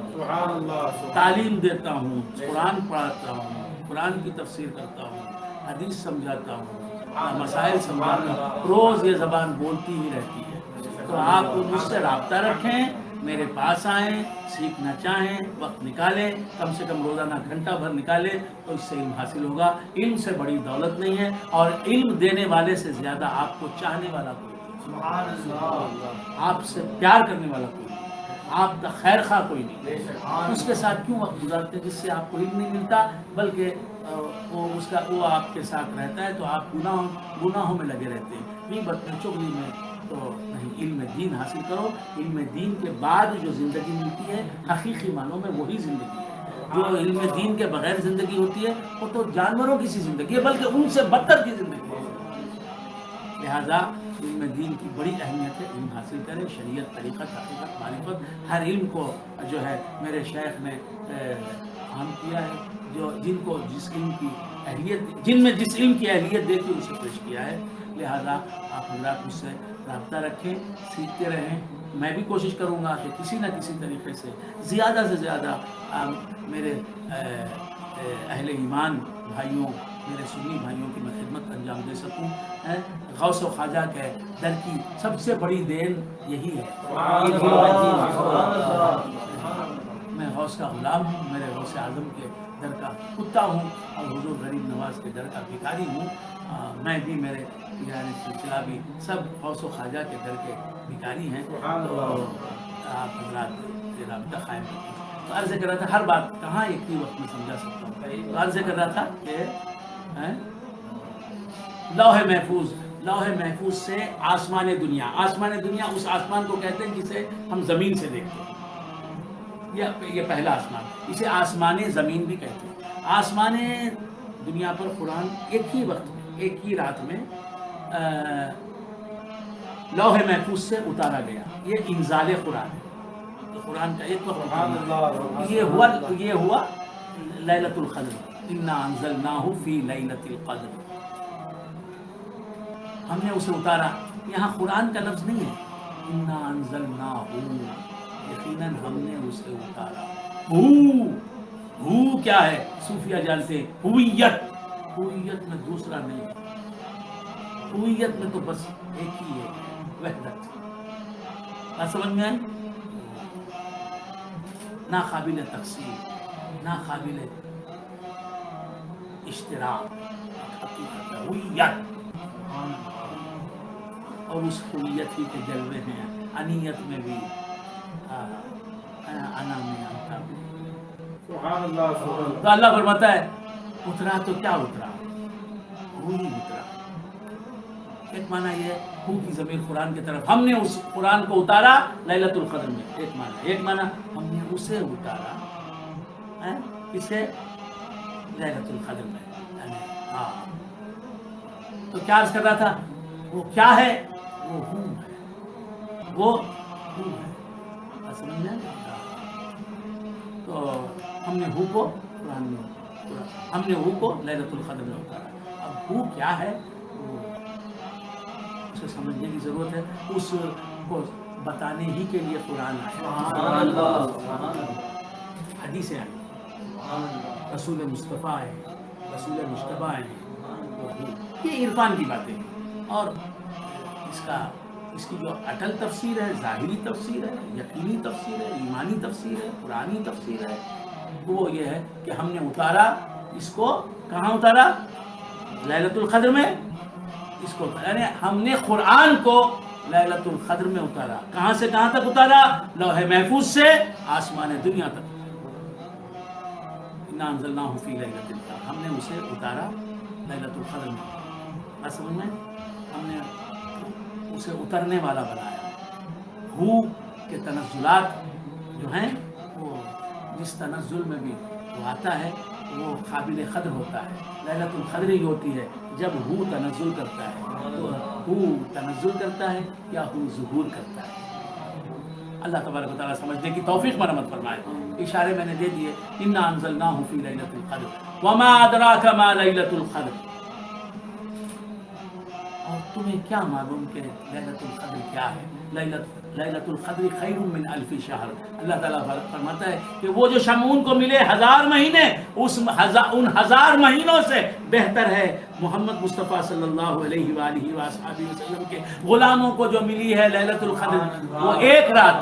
تعلیم دیتا ہوں، قرآن پڑھاتا ہوں، قرآن کی تفسیر کرتا ہوں، حدیث سمجھاتا ہوں، مسائل سمجھاتا ہوں. روز یہ زبان بولتی ہی رہتی ہے. تو آپ مجھ سے رابطہ رکھیں، میرے پاس آئیں، سیکھنا چاہیں، وقت نکالیں، کم سے کم روزانہ گھنٹہ بھر نکالیں تو اس سے علم حاصل ہوگا. علم سے بڑی دولت نہیں ہے، اور علم دینے والے سے زیادہ آپ کو چاہنے والا کوئی نہیں، آپ سے پیار کرنے والا کوئی نہیں، آپ کا خیر خواہ کوئی نہیں. اس کے ساتھ کیوں وقت گزارتے ہیں جس سے آپ کو علم نہیں ملتا، بلکہ وہ آپ کے ساتھ رہتا ہے تو آپ گناہوں میں لگے رہتے ہیں. غیبت میں، چغلی میں تو نہیں. علم دین حاصل کرو. علم دین کے بعد جو زندگی ملتی ہے حقیقی معنوں میں وہی زندگی ہے. جو علم دین کے بغیر زندگی ہوتی ہے وہ تو جانوروں کی سی زندگی ہے، بلکہ ان سے بدتر کی زندگی ہے. لہذا علم دین کی بڑی اہمیت ہے، علم حاصل کریں، شریعت، طریقت، حقیقت، معرفت، ہر علم کو جو ہے میرے شیخ نے عام کیا ہے، جن میں جس علم کی اہلیت دیکھی اسے پیش کیا ہے۔ لہذا آپ حضرات مجھ سے رابطہ رکھیں، سیکھتے رہیں۔ میں بھی کوشش کروں گا کہ کسی نہ کسی طریقے سے زیادہ میرے اہل ایمان بھائیوں، میرے سنی بھائیوں کی میں خدمت انجام دے سکوں۔ غوث و خواجہ کے در کی سب سے بڑی دین یہی ہے۔ میں غوث کا غلام ہوں، میرے غوث اعظم کے در کا کتا ہوں اور حضور غریب نواز کے در کا بھکاری ہوں۔ میں بھی، میرے یعنی سلسلہ بھی، سب غوث و خواجہ کے در کے بھکاری ہیں۔ تو آپ حضرات سے رابطہ قائم کریں۔ تو عرض کر رہا تھا، ہر بات کہاں ایک ہی وقت میں سمجھا سکتا ہوں۔ تو عرض کر رہا تھا کہ لوح محفوظ سے آسمان دنیا اس آسمان کو کہتے ہیں جسے ہم زمین سے دیکھتے ہیں، یہ پہلا آسمان، اسے آسمان زمین بھی کہتے ہیں۔ آسمان دنیا پر قرآن ایک ہی وقت میں، ایک ہی رات میں لوح محفوظ سے اتارا گیا۔ یہ انزال قرآن ہے، تو قرآن کا ایک وقت یہ ہوا لیلۃ القدر، انا انزلناہ فی لیلۃ القدر۔ ہم نے اسے اتارا، یہاں قرآن کا لفظ نہیں ہے، انا انزلناہ، یقیناً ہم نے اسے اتارا۔ ہو کیا ہے؟ صوفیہ جانتے ہیں، ہویت میں دوسرا نہیں، ہویت میں تو بس ایک ہی ہے، وحدت۔ بات سمجھ میں آئی؟ نہ قابل تقسیم، نہ قابل اشتراک، حقیقت ہویت، اور اس ہویت ہی کے جلوے ہیں انیت میں بھی، انا میں انتا بھی۔ سبحان اللہ۔ تو اللہ فرماتا ہے اترا تو کیا اترا؟ وہی اترا۔ ایک معنی یہ ہو کی ضمیر قرآن کی طرف، ہم نے اس قرآن کو اتارا لیلۃ القدر میں، ایک معنی ہم نے اسے اتارا اسے لیلۃ القدر میں، ہاں۔ تو کیا عرض کر رہا تھا؟ وہ کیا ہے؟ وہ ہو ہے، وہ ہو ہے۔ سمجھ میں؟ تو ہم نے ہو کو قرآن میں، ہم نے ہو کو لیلۃ القدر میں اتارا۔ اب ہو کیا ہے اسے سمجھنے کی ضرورت ہے، اس کو بتانے ہی کے لیے قرآن آیا، حدیثیں آئی، رسول مصطفیٰ ہے، رسول مجتبیٰ ہے۔ یہ عرفان کی باتیں ہیں، اور اس کی جو اٹل تفسیر ہے، ظاہری تفسیر ہے، یقینی تفسیر ہے، ایمانی تفسیر ہے، قرآنی تفسیر ہے، وہ یہ ہے کہ ہم نے اتارا اس کو، کہاں اتارا؟ لیلۃ القدر میں اس کو اتارا، یعنی ہم نے قرآن کو لیلۃ القدر میں اتارا۔ کہاں سے کہاں تک اتارا؟ لوح محفوظ سے آسمان دنیا تک۔ انا انزلناہ فی لیلۃ القدر، ہم نے اسے اتارا لیلۃ القدر میں۔ بات سمجھ میں؟ ہم نے اسے اترنے والا بنایا۔ ہو کے تنزلات جو ہیں، وہ جس تنزل میں بھی وہ آتا ہے وہ قابل قدر ہوتا ہے۔ لیلۃ القدر ہی ہوتی ہے جب ہو تنزل کرتا ہے، تو ہو تنزل کرتا ہے یا ہو ظہور کرتا ہے۔ اللہ تبارک و تعالیٰ سمجھنے کی توفیق مرحمت فرمائے۔ اشارے میں نے دے دیے، انا انزلناہ فی لیلۃ القدر وما ادراک ما لیلۃ القدر۔ اور تمہیں کیا معلوم کہ لیلۃ القدر کیا ہے؟ لیلۃ القدر خیر من الف شہر۔ اللہ تعالیٰ فرماتا ہے کہ وہ جو شمعون کو ملے 1000 مہینے، ان 1000 مہینوں سے بہتر ہے محمد مصطفیٰ صلی اللہ علیہ وآلہ وآلہ وسلم کے غلاموں کو جو ملی ہے لیلۃ القدر، وہ ایک رات۔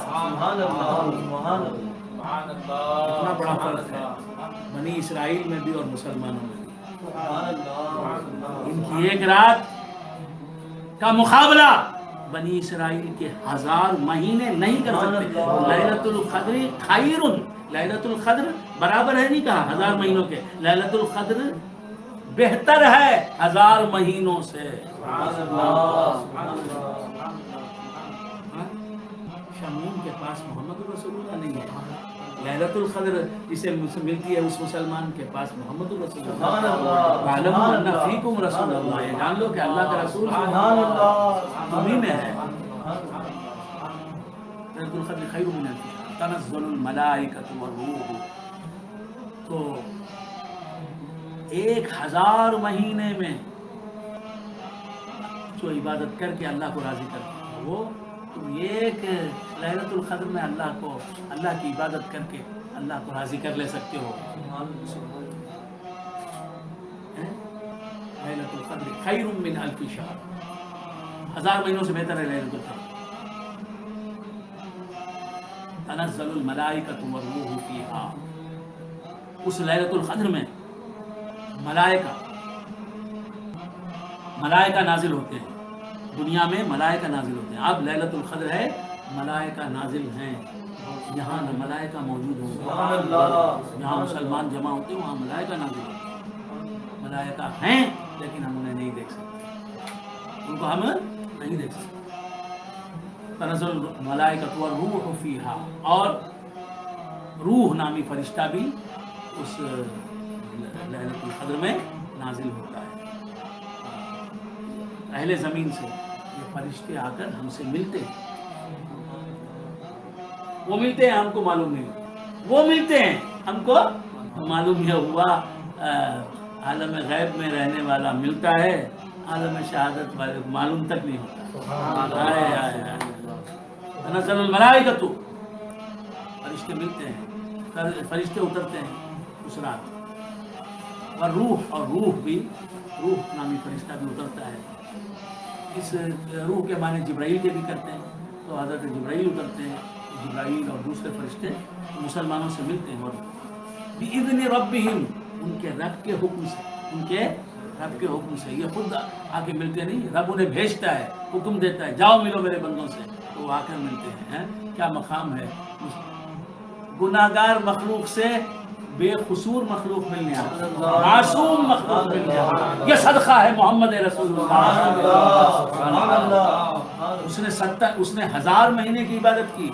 اتنا بڑا فرق ہے بنی اسرائیل میں بھی اور مسلمانوں میں بھی۔ ان کی ایک رات کا مقابلہ بنی اسرائیل کے 1000 مہینے نہیں کر سکتے۔ لیلۃ القدر خیر، لیلۃ القدر برابر ہے نہیں کہا 1000 مہینوں کے، لیلۃ القدر بہتر ہے 1000 مہینوں سے۔ شمعون کے پاس محمد رسول اللہ نہیں ہے، ليلۃ القدر جسے ملتی ہے اس مسلمان کے پاس محمد رسول سبحان اللہ، اللہ، وَاعْلَمُوا أَنَّ فِيكُمْ رسول اللہ، یہ جان لو کہ اللہ کا رسول سبحان اللہ، تمہیں میں ہے۔ ليلۃ القدر خیر من الف شہر تنزل الملائکۃ والروح، تو 1000 مہینے میں جو عبادت کر کے اللہ کو راضی کرتے ہیں، وہ تم ایک ليلۃ القدر میں اللہ کی عبادت کر کے اللہ کو راضی کر لے سکتے ہو۔ ليلۃ القدر خیر من الف شہر، 1000 مہینوں سے بہتر ہے ليلۃ القدر۔ تنزل الملائکۃ والروح فیہا، اس ليلۃ القدر میں ملائکہ نازل ہوتے ہیں، دنیا میں ملائکہ نازل ہوتے ہیں۔ اب ليلۃ القدر ہے، ملائکہ نازل ہیں، یہاں ملائکہ موجود ہوں سبحان اللہ، جہاں مسلمان جمع ہوتے ہیں وہاں ملائکہ نازل ہوتے ہیں۔ ملائکہ ہیں لیکن ہم انہیں نہیں دیکھ سکتے، ان کو ہم نہیں دیکھ سکتے۔ تنزل الملائکۃ والروح فیہا، اور روح نامی فرشتہ بھی اس ليلۃ القدر میں نازل ہوتا ہے۔ اہل زمین سے یہ فرشتے آ کر ہم سے ملتے ہیں، وہ ملتے ہیں ہم کو معلوم نہیں، وہ ملتے ہیں ہم کو معلوم یہ ہوا۔ عالم غیب میں رہنے والا ملتا ہے، عالم شہادت والے کو معلوم تک نہیں ہوتا۔ تنزل الملائکۃ، فرشتے ملتے ہیں، فرشتے اترتے ہیں اس رات، اور روح نامی فرشتہ بھی اترتا ہے۔ اس روح کے معنی جبرائیل کے بھی کرتے ہیں، تو حضرت جبرائیل اترتے ہیں، جبرائیل اور دوسرے فرشتے مسلمانوں سے ملتے ہیں، اور بِإِذْنِ رَبِّهِمْ، ان کے رب کے حکم سے، یہ خود آ کے ملتے نہیں، رب انہیں بھیجتا ہے، حکم دیتا ہے جاؤ ملو میرے بندوں سے، تو وہ آ کر ملتے ہیں۔ کیا مقام ہے، گناہگار مخلوق سے بے قصور مخلوق ملنے آتا ہے، معصوم مخلوق ملنے آتا ہے۔ یہ صدقہ ہے محمد رسول اللہ۔ اس نے 1000 مہینے کی عبادت کی،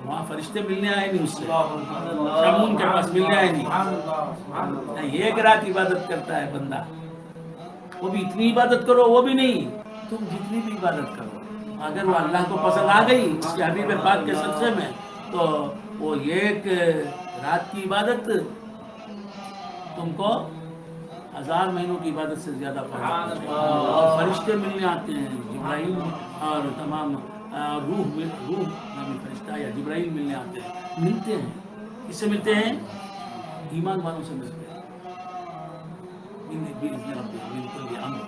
وہاں فرشتے ملنے آئے نہیں، اس سے شمون کے پاس ملنے آئے نہیں۔ ایک رات عبادت کرتا ہے بندہ، وہ بھی اتنی عبادت کرو، وہ بھی نہیں، تم جتنی بھی عبادت کرو، اگر وہ اللہ کو پسند آ گئی اس کے حبیب پاک کے صدقے میں، تو وہ ایک رات کی عبادت تم کو 1000 مہینوں کی عبادت سے زیادہ فائدہ ہے۔ اور فرشتے ملنے آتے ہیں، جبرائیل اور تمام روح نامی فرشتہ یا جبرائیل ملنے آتے ہیں، ملتے ہیں، کس سے ملتے ہیں؟ ایمان والوں سے ملتے ہیں، بالکل یہ امر،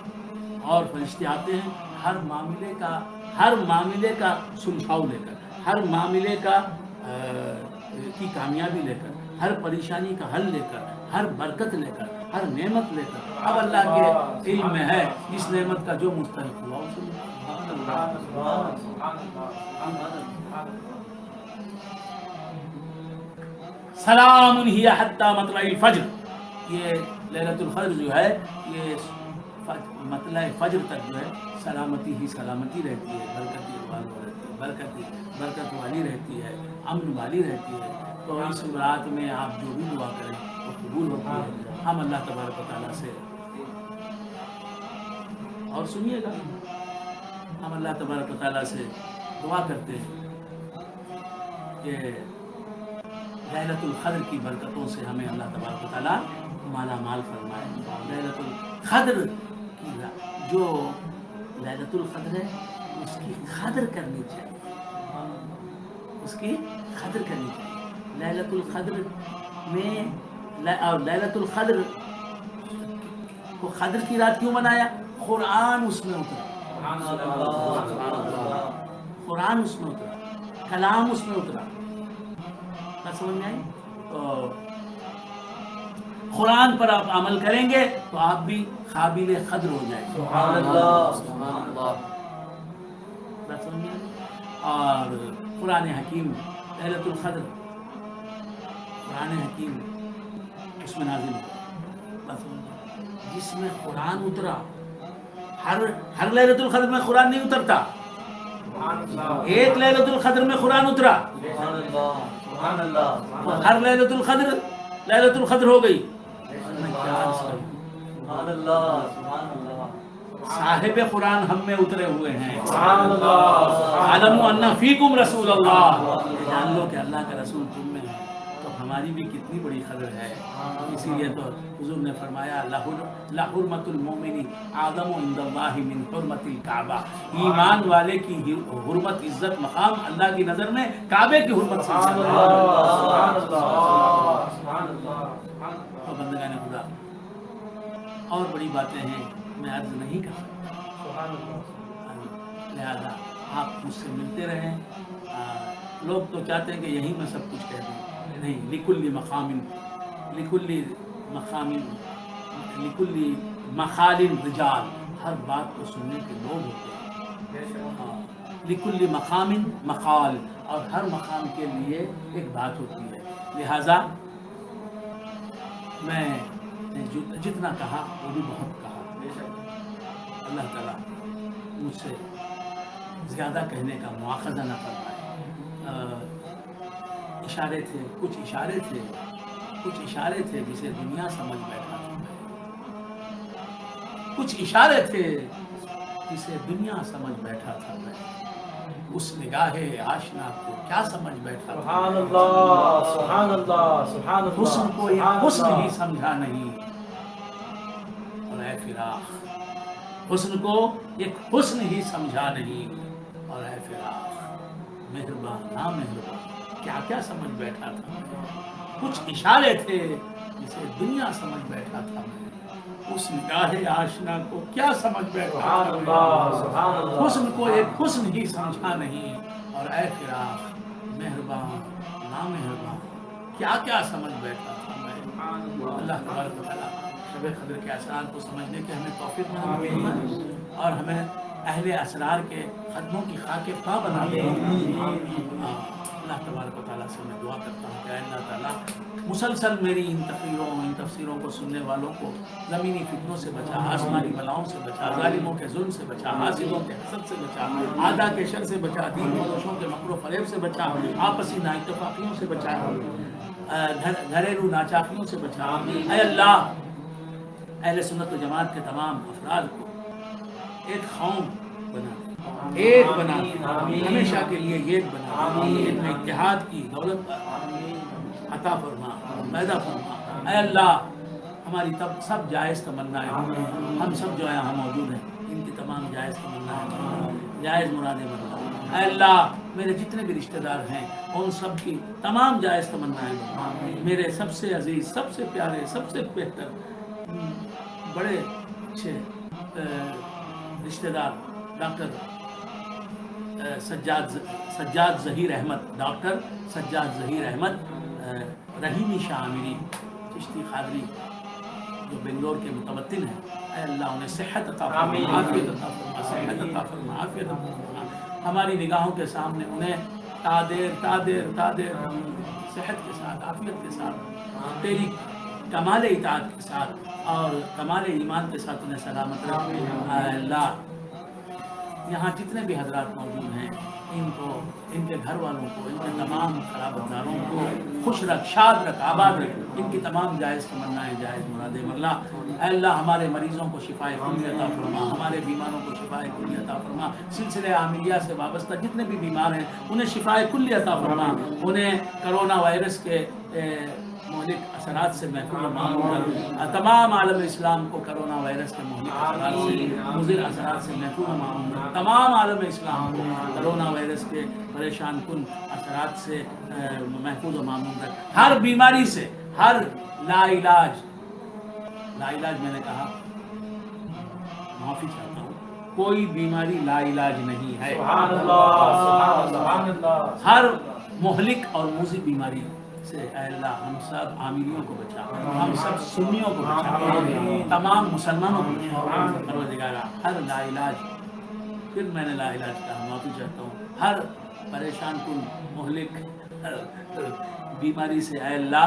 اور فرشتے آتے ہیں ہر معاملے کا سلجھاؤ لے کر، ہر معاملے کی کامیابی لے کر، ہر پریشانی کا حل لے کر، ہر برکت لے کر، ہر نعمت لے کر۔ اب اللہ کے علم میں ہے اس نعمت کا جو مستحق ہوا اسے سلام ہی حتی مطلع الفجر، یہ ليلۃ القدر جو ہے یہ مطلع فجر تک جو ہے سلامتی رہتی ہے، برکت والی رہتی ہے، امن والی رہتی ہے۔ تو اس رات میں آپ جو بھی دعا کریں وہ قبول ہوتی ہے۔ ہم اللہ تبارک و تعالیٰ سے، اور سنیے گا، ہم اللہ تبارک و تعالیٰ سے دعا کرتے ہیں کہ ليلۃ القدر کی برکتوں سے ہمیں اللہ تبارک و تعالیٰ مالا مال فرمائے۔ ليلۃ القدر کی جو ليلۃ القدر ہے اس کی قدر کرنی چاہیے، اس کی قدر کرنی چاہیے۔ ليلۃ القدر میں، اور ليلۃ القدر کو قدر کی رات کیوں بنایا؟ قرآن اس میں اترا، قرآن اس میں اترا، کلام اس میں اترا، سمجھ میں آئی؟ تو قرآن پر آپ عمل کریں گے تو آپ بھی قابل قدر ہو جائیں گے۔ سبحان اللہ، سبحان اللہ۔ بات سمجھ میں آئی؟ اور قرآن حکیم، ليلۃ القدر قرآن حکیم اس میں نازل ہوا، بات سمجھ میں آئی؟ جس میں قرآن اترا، ہر ليلۃ القدر میں قرآن نہیں اترتا، ایک ليلۃ القدر میں قرآن اترا، سبحان اللہ تو ہر ليلة القدر ہو گئی. میں کیا عرض کروں. سبحان اللہ سبحان اللہ صاحب قرآن ہم میں اترے ہوئے ہیں. سبحان اللہ عَلَمُوا أَنَّ فِيكُمْ رسول اللہ. جان لو کہ اللہ کا رسول تم میں ہے. تو ہماری بھی کتنی بڑی قدر ہے. اسی لیے تو حضور نے فرمایا لَحُرْمَةُ الْمُؤْمِنِ أَعْظَمُ عِندَ اللَّهِ مِنْ حُرْمَةِ الْكَعْبَةِ. ایمان والے کی حرمت عزت مقام اللہ کی نظر میں کعبے کی حرمت سے سبحان زیادہ ہے. اللہ سبحان اللہ سبحان اللہ تو بندگان خدا اور بڑی باتیں ہیں میں عرض نہیں کر سکتا. سبحان اللہ لہذا آپ مجھ سے ملتے رہیں. لوگ تو چاہتے ہیں کہ یہیں میں سب کچھ کہہ دوں. نہیں. لکل مخال رجال. ہر بات کو سننے کے لوگ ہوتے ہیں. لکل مقام مقال. اور ہر مقام کے لیے ایک بات ہوتی ہے. لہذا میں نے جتنا کہا وہ بھی بہت کہا. اللہ تعالیٰ مجھ سے زیادہ کہنے کا مواخذہ نہ فرمائے. اشارے تھے کچھ اشارے تھے جسے دنیا سمجھ بیٹھا تھا. کچھ اشارے تھے جسے دنیا سمجھ بیٹھا تھا. میں اس نگاہ آشنا کو کیا سمجھ بیٹھا تھا. سبحان اللہ سبحان اللہ سبحان اللہ حسن کو ایک حسن ہی سمجھا نہیں. اور اے فراق حسن کو ایک حسن ہی سمجھا نہیں. اور اے فراق مہربان نامہربان کیا کیا سمجھ بیٹھا تھا. کچھ اشارے تھے جسے دنیا سمجھ بیٹھا تھا. اس نگاہ آشنا کو کیا سمجھ بیٹھا سبحان اللہ سبحان اللہ حسن کو ایک حسن ہی سمجھا نہیں. اور اے فراق مہربان نامہربان کیا کیا سمجھ بیٹھا تھا. میں اللہ تبارک و تعالیٰ شب قدر کے اسرار کو سمجھنے کے ہمیں توفیق عطا فرمائے اور ہمیں اہل اسرار کے قدموں کی خاک پا بنا دے. اللہ تبارک و تعالیٰ سے میں دعا کرتا ہوں کہ اللہ تعالیٰ مسلسل میری ان تقریروں ان تفسیروں کو سننے والوں کو زمینی فتنوں سے بچا, آسمانی بلاؤں سے بچا, ظالموں کے ظلم سے بچا, حاسدوں کے حسد سے بچا, اعداء کے شر سے بچا, دین فروشوں کے مکر و فریب سے بچا, آپسی نااتفاقیوں سے بچا, گھریلو ناچاقیوں سے بچا. اے اللہ اہل سنت و جماعت کے تمام افراد کو ایک قوم بنا دے, ایک بنا دے, ہمیشہ کے لیے ایک بنا دے. ان میں اتحاد کی دولت عطا فرما, پیدا فرما. اے اللہ ہماری سب جائز تمنائیں ہم سب جو یہاں موجود ہیں ان کی تمام جائز تمنائیں جائز مرادیں بنا. اے اللہ میرے جتنے بھی رشتہ دار ہیں ان سب کی تمام جائز تمنائیں بنا. میرے سب سے عزیز, سب سے پیارے, سب سے بہتر, بڑے اچھے رشتہ دار ڈاکٹر سجاد ظہیر احمد, ڈاکٹر سجاد ظہیر احمد رحیمی شاہ عامری چشتی قادری جو بنگلور کے متوطن ہیں. اے اللہ انہیں صحت عطا فرما, عافیت عطا فرما, صحت عطا فرما, عافیت عطا فرما. ہماری نگاہوں کے سامنے انہیں تادیر صحت کے ساتھ, عافیت کے ساتھ, تیری کمال اطاعت کے ساتھ اور کمال ایمان کے ساتھ انہیں سلامت رکھ. اے اللہ یہاں جتنے بھی حضرات موجود ہیں ان کو, ان کے گھر والوں کو, ان کے تمام قرابت داروں کو خوش رکھ, شاد رکھ, آباد رکھ. ان کی تمام جائز تمنائیں جائز مرادیں مرلا. اے اللہ ہمارے مریضوں کو شفائے کلی عطا فرما, ہمارے بیماروں کو شفائے کلی عطا فرما. سلسلہ عامریہ سے وابستہ جتنے بھی بیمار ہیں انہیں شفائے کلی عطا فرما. انہیں کرونا وائرس کے مہلک اثرات سے محفوظ و معمول کر. تمام عالم اسلام کو کرونا وائرس کے مہلک اثرات سے, مضر اثرات سے محفوظ و معمول کر. تمام عالم اسلام کو کرونا وائرس کے پریشان کن اثرات سے محفوظ و معمول کر. ہر بیماری سے, ہر لا علاج میں نے کہا معافی چاہتا ہوں, کوئی بیماری لا علاج نہیں ہے. سبحان اللہ سبحان اللہ. ہر مہلک اور موذی بیماری سے اے اللہ ہم سب عامریوں کو بچا, ہم سب سنیوں کو بچا, تمام مسلمانوں کو بچا. پروردگارا ہر لا علاج, پھر میں نے لا علاج کہا, معافی چاہتا ہوں, ہر پریشان کن مہلک بیماری سے اے اللہ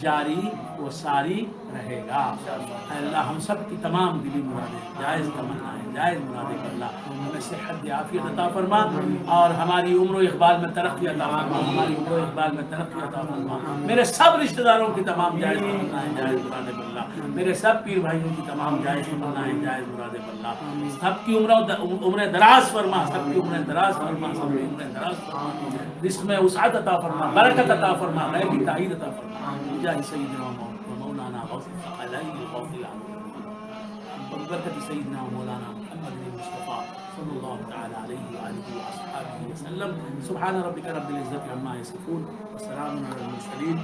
جاری و ساری رہے گا۔ اے اللہ ہم سب کی تمام دلی مرادیں، جائز تمنائیں، جائز مرادیں اللہ ہمیں صحت عافیت عطا فرما، اور ہماری عمر و اقبال میں ترقی عطا فرما، ہماری عمر و اقبال میں ترقی عطا فرما۔ میرے سب رشتہ داروں کی تمام جائز تمنائیں، جائز مرادیں اللہ، میرے سب پیر بھائیوں کی تمام جائز تمنائیں، جائز مرادیں اللہ، سب کی عمر دراز فرما، سب کی عمر دراز فرما، سب کی عمر دراز فرما، رزق میں وسعت عطا فرما، برکت عطا فرما، غیبی تائید عطا فرما، جاہ سیدنا و مولانا غوث الثقلین غوث العالمین، وبرکت سیدنا و مولانا محمد المصطفى صلی اللہ تعالی علیہ وآلہ وصحبہ وسلم۔ سبحان ربک رب العزت عما یصفون وسلام علی المرسلین۔